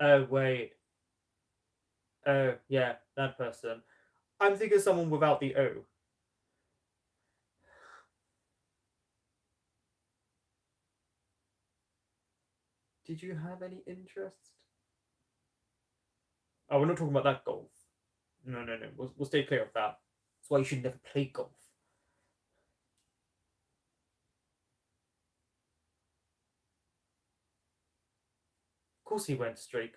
Oh, wait. Oh, yeah, that person. I'm thinking of someone without the O. Did you have any interest? Oh, we're not talking about that golf. No, no, no. We'll stay clear of that. That's why you should never play golf. Of course he went straight.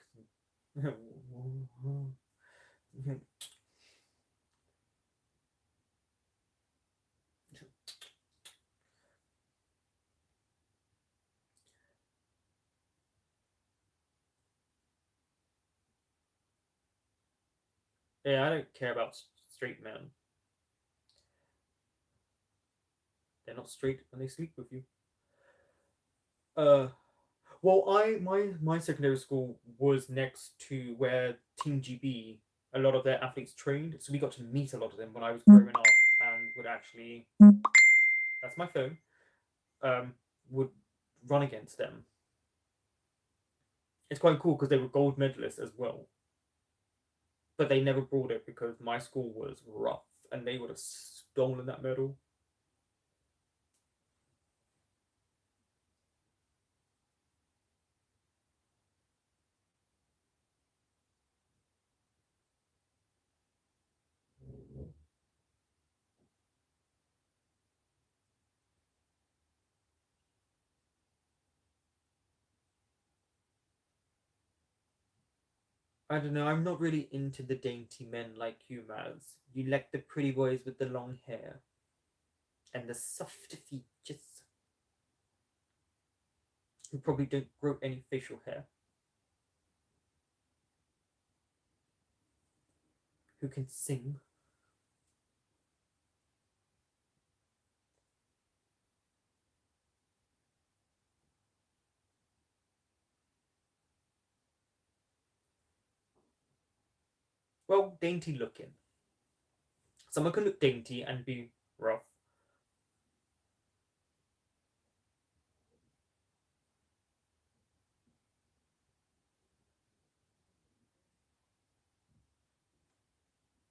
Yeah, I don't care about straight men. They're not straight when they sleep with you. Uh, well, my secondary school was next to where Team GB, a lot of their athletes trained, so we got to meet a lot of them when I was growing up, and would actually, that's my phone, um, would run against them. It's quite cool because they were gold medalists as well, but they never brought it because my school was rough, and they would have stolen that medal. I don't know. I'm not really into the dainty men like you, Maz. You like the pretty boys with the long hair and the soft features who probably don't grow any facial hair, who can sing. Well, dainty looking. Someone can look dainty and be rough.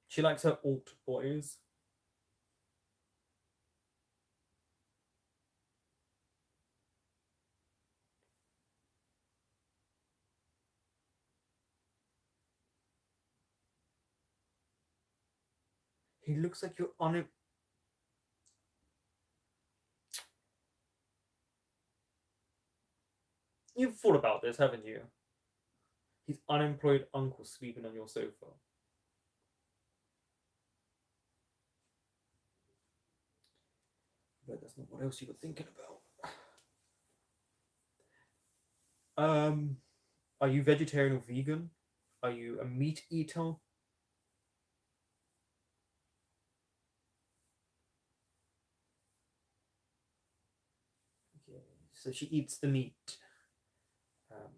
She likes her alt boys. He looks like you're on it. You've thought about this, haven't you? He's unemployed uncle sleeping on your sofa. But that's not what else you were thinking about. Um, are you vegetarian or vegan? Are you a meat eater? Okay, so she eats the meat. Um,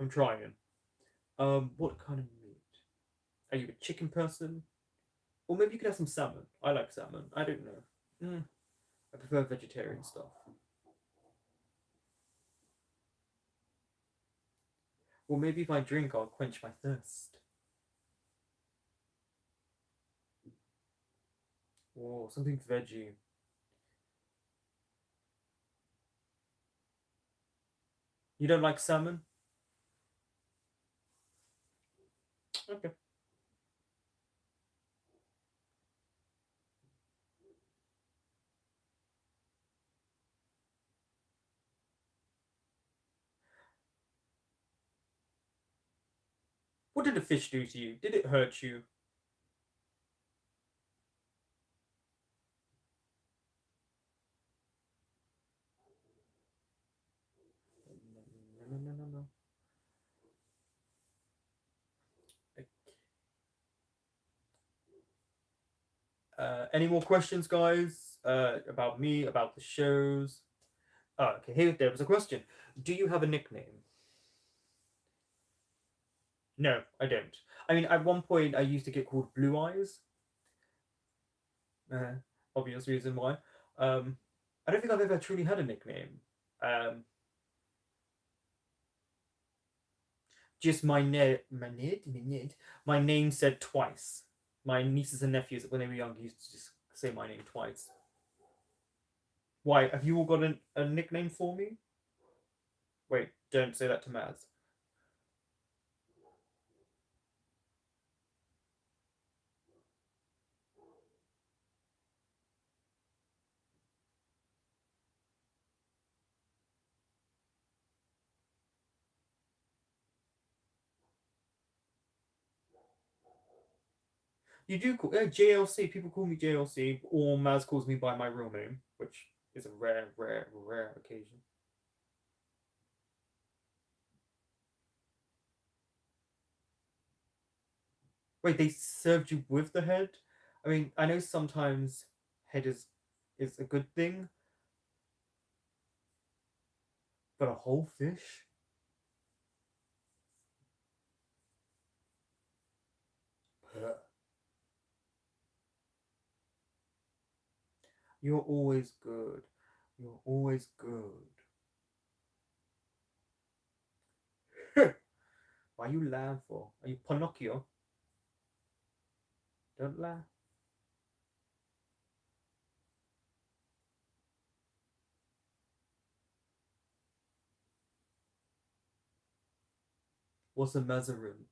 I'm trying. What kind of meat? Are you a chicken person? Or maybe you could have some salmon. I like salmon. I don't know. Mm, I prefer vegetarian stuff. Or maybe if I drink, I'll quench my thirst. Or something veggie. You don't like salmon? Okay. What did a fish do to you? Did it hurt you? No, no, no, no, no. Any more questions, guys? About me, about the shows? Oh, okay, here there was a question. Do you have a nickname? No, I don't. I mean, at one point, I used to get called Blue Eyes. Uh, Obvious reason why. Um, I don't think I've ever truly had a nickname. Um, just my name said twice. My nieces and nephews, when they were young, used to just say my name twice. Why? Have you all got a nickname for me? Wait, don't say that to Maz. You do call JLC. People call me JLC, or Maz calls me by my real name, which is a rare, rare, rare occasion. Wait, they served you with the head? I mean, I know sometimes head is a good thing, but a whole fish? You're always good. You're always good. Why you laugh for? Are you Pinocchio? Don't laugh. What's a Mazarin?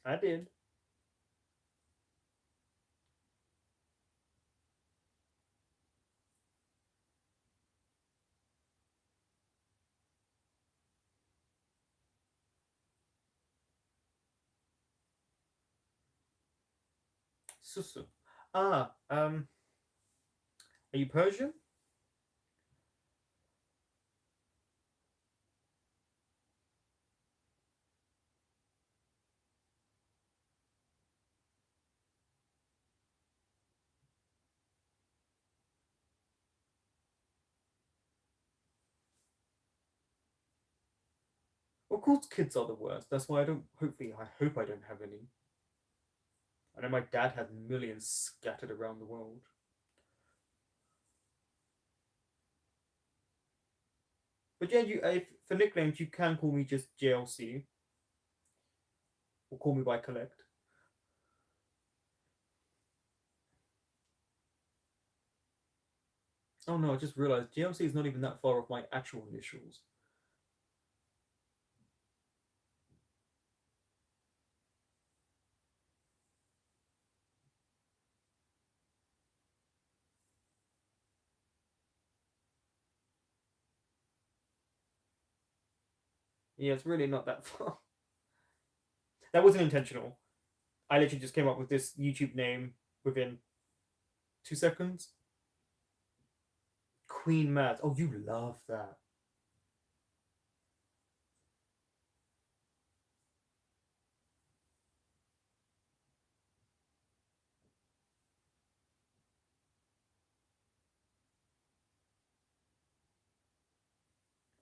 I did. Susu. Are you Persian? Of course, kids are the worst. That's why I don't. Hopefully, I hope I don't have any. I know my dad has millions scattered around the world. But yeah, you for nicknames you can call me just JLC or call me by Collect. Oh no, I just realized JLC is not even that far off my actual initials. Yeah, it's really not that far. That wasn't intentional. I literally just came up with this YouTube name within 2 seconds. Queen Mad. Oh, you love that.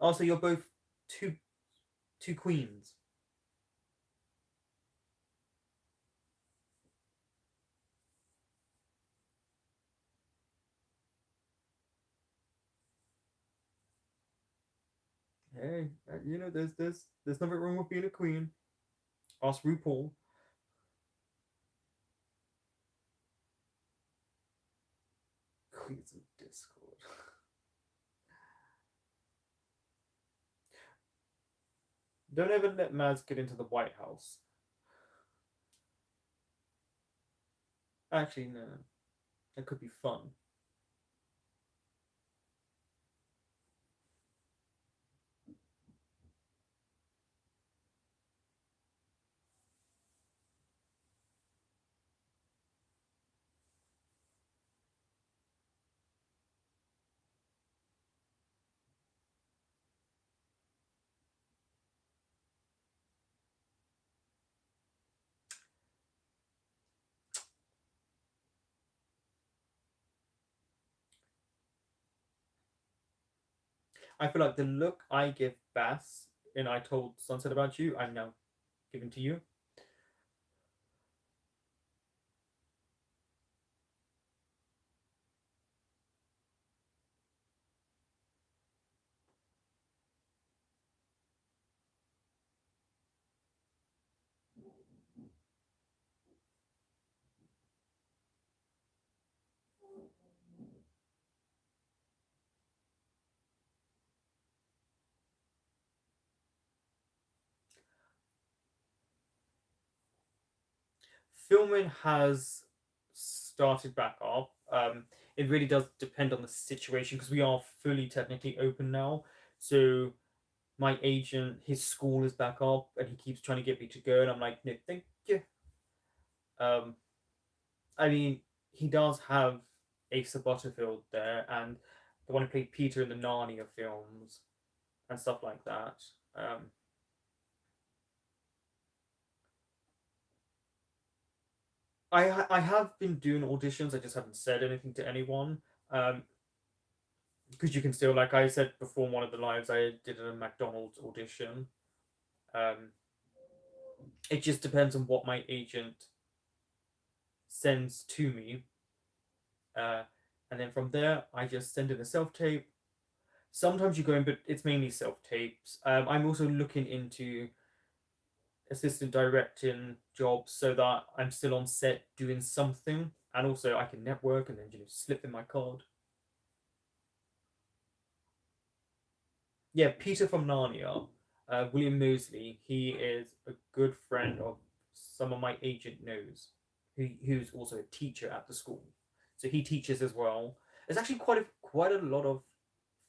Oh, so you're both two two queens. Hey, there's nothing wrong with being a queen. Ask RuPaul. Queens of Discord. Don't ever let Maz get into the White House. Actually, no. That could be fun. I feel like the look I give Bass in I Told Sunset About You, I'm now giving to you. Filming has started back up. It really does depend on the situation because we are fully technically open now. So my agent, his school is back up, and he keeps trying to get me to go, and I'm like, no, thank you. Um, I mean, he does have Asa Butterfield there, and the one who played Peter in the Narnia films and stuff like that. Um, I have been doing auditions. I just haven't said anything to anyone. Um, because you can still, like I said before, in one of the lives I did a McDonald's audition. Um, it just depends on what my agent sends to me, uh, and then from there I just send in a self tape. Sometimes you go in, but it's mainly self tapes. I'm also looking into assistant directing jobs so that I'm still on set doing something, and also I can network and then slip in my card. Yeah, Peter from Narnia, William Mosley. He is a good friend of some of my agent knows, who's also a teacher at the school, so he teaches as well. There's actually quite a lot of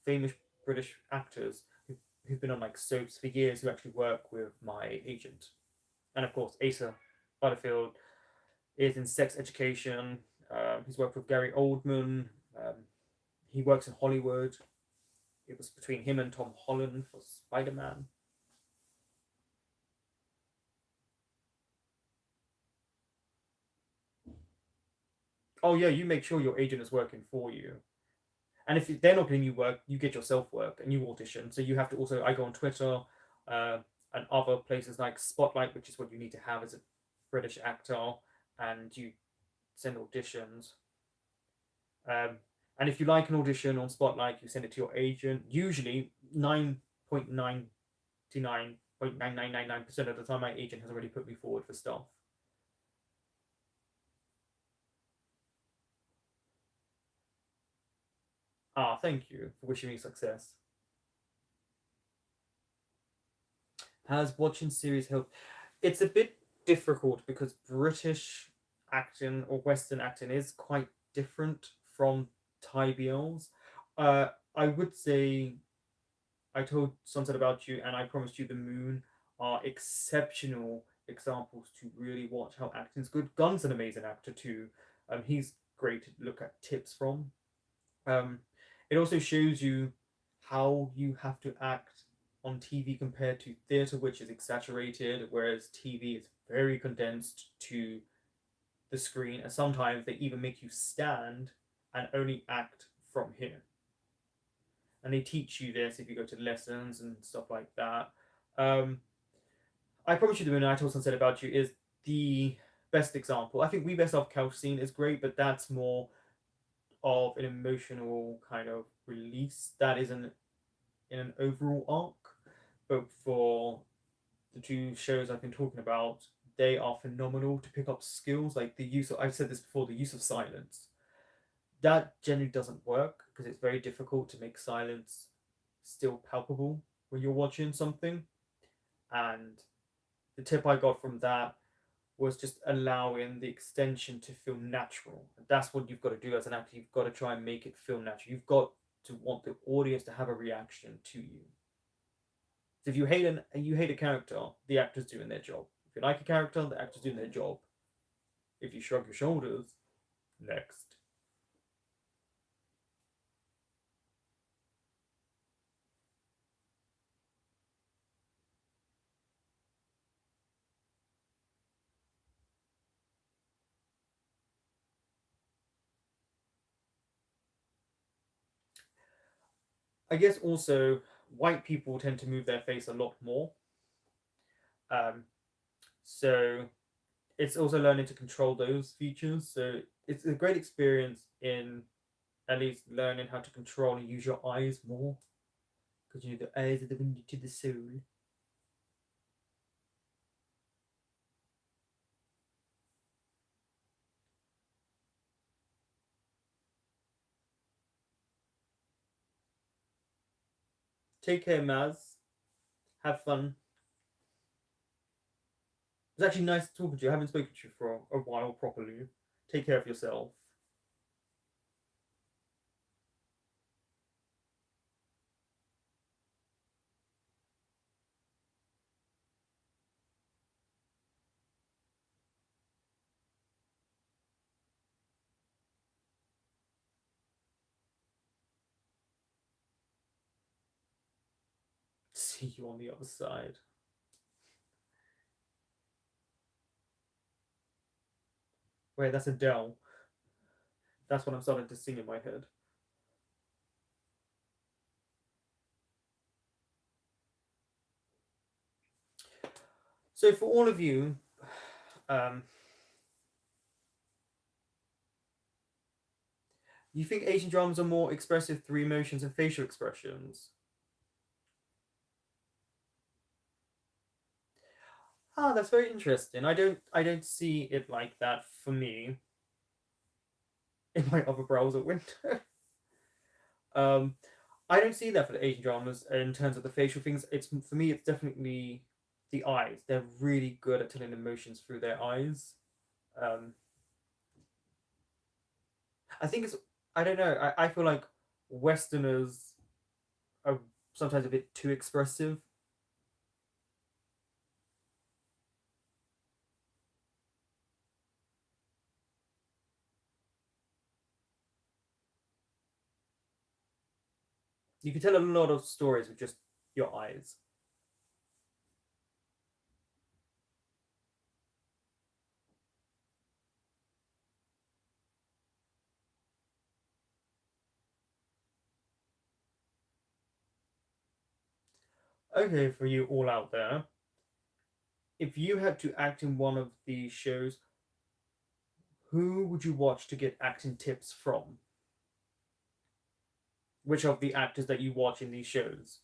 famous British actors who've been on like soaps for years who actually work with my agent, and of course Asa Butterfield is in sex education. He's worked with Gary Oldman. He works in Hollywood. It was between him and Tom Holland for Spider Man. Oh yeah, you make sure your agent is working for you. And if they're not getting you work, you get yourself work and you audition. So you have to also. I go on Twitter, uh, and other places like Spotlight, which is what you need to have as a British actor, and you send auditions. Um, and if you like an audition on Spotlight, you send it to your agent. Usually, 9.99.9999% of the time, my agent has already put me forward for stuff. Ah, thank you for wishing me success. Has watching series helped? It's a bit difficult because British acting or Western acting is quite different from Thai BLs. I would say I told Sunset About You and I Promised You the Moon are exceptional examples to really watch how acting's good. Gun's an amazing actor too. He's great to look at tips from. Um, it also shows you how you have to act on TV compared to theatre, which is exaggerated, whereas TV is very condensed to the screen, and sometimes they even make you stand and only act from here. And they teach you this if you go to lessons and stuff like that. Um, I Promise You the Moon, I Told Sunset About You is the best example. I think We Best Off Couch Scene is great, but that's more of an emotional kind of release that is in an overall arc. But for the two shows I've been talking about, they are phenomenal to pick up skills like the use of, I've said this before, the use of silence. That generally doesn't work because it's very difficult to make silence still palpable when you're watching something. And the tip I got from that was just allowing the extension to feel natural. And that's what you've got to do as an actor. You've got to try and make it feel natural. You've got to want the audience to have a reaction to you. So if you hate a character, the actor's doing their job. If you like a character, the actor's doing their job. If you shrug your shoulders, next. I guess also white people tend to move their face a lot more. Um, so it's also learning to control those features. So it's a great experience in at least learning how to control and use your eyes more. Because you know the eyes are the window to the soul. Take care, Maz. Have fun. It's actually nice talking to you. I haven't spoken to you for a while properly. Take care of yourself. See you on the other side. Wait, that's Adele. That's what I'm starting to sing in my head. So for all of you, um, you think Asian dramas are more expressive through emotions and facial expressions? Ah, that's very interesting. I don't see it like that for me in my other browser window. um, I don't see that for the Asian dramas in terms of the facial things. It's for me, it's definitely the eyes. They're really good at telling emotions through their eyes. Um, I think it's I don't know. I feel like Westerners are sometimes a bit too expressive. You can tell a lot of stories with just your eyes. Okay, for you all out there, if you had to act in one of these shows, who would you watch to get acting tips from? Which of the actors that you watch in these shows?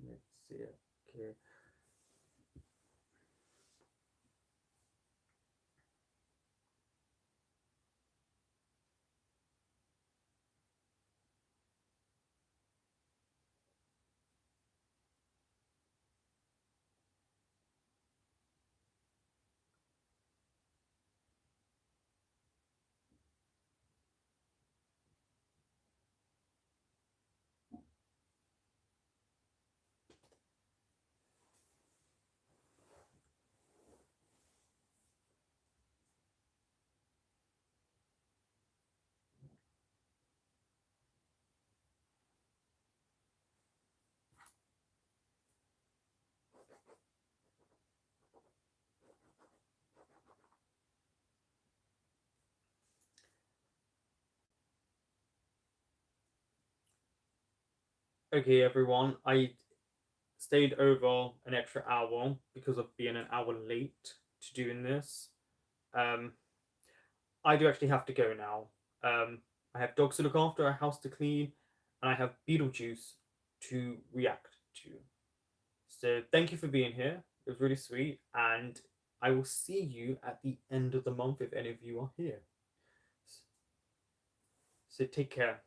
Let's see. Okay. Okay, everyone. I stayed over an extra hour because of being an hour late to doing this. Um, I do actually have to go now. I have dogs to look after, a house to clean, and I have Beetlejuice to react to. So thank you for being here. It was really sweet, and I will see you at the end of the month if any of you are here. So take care.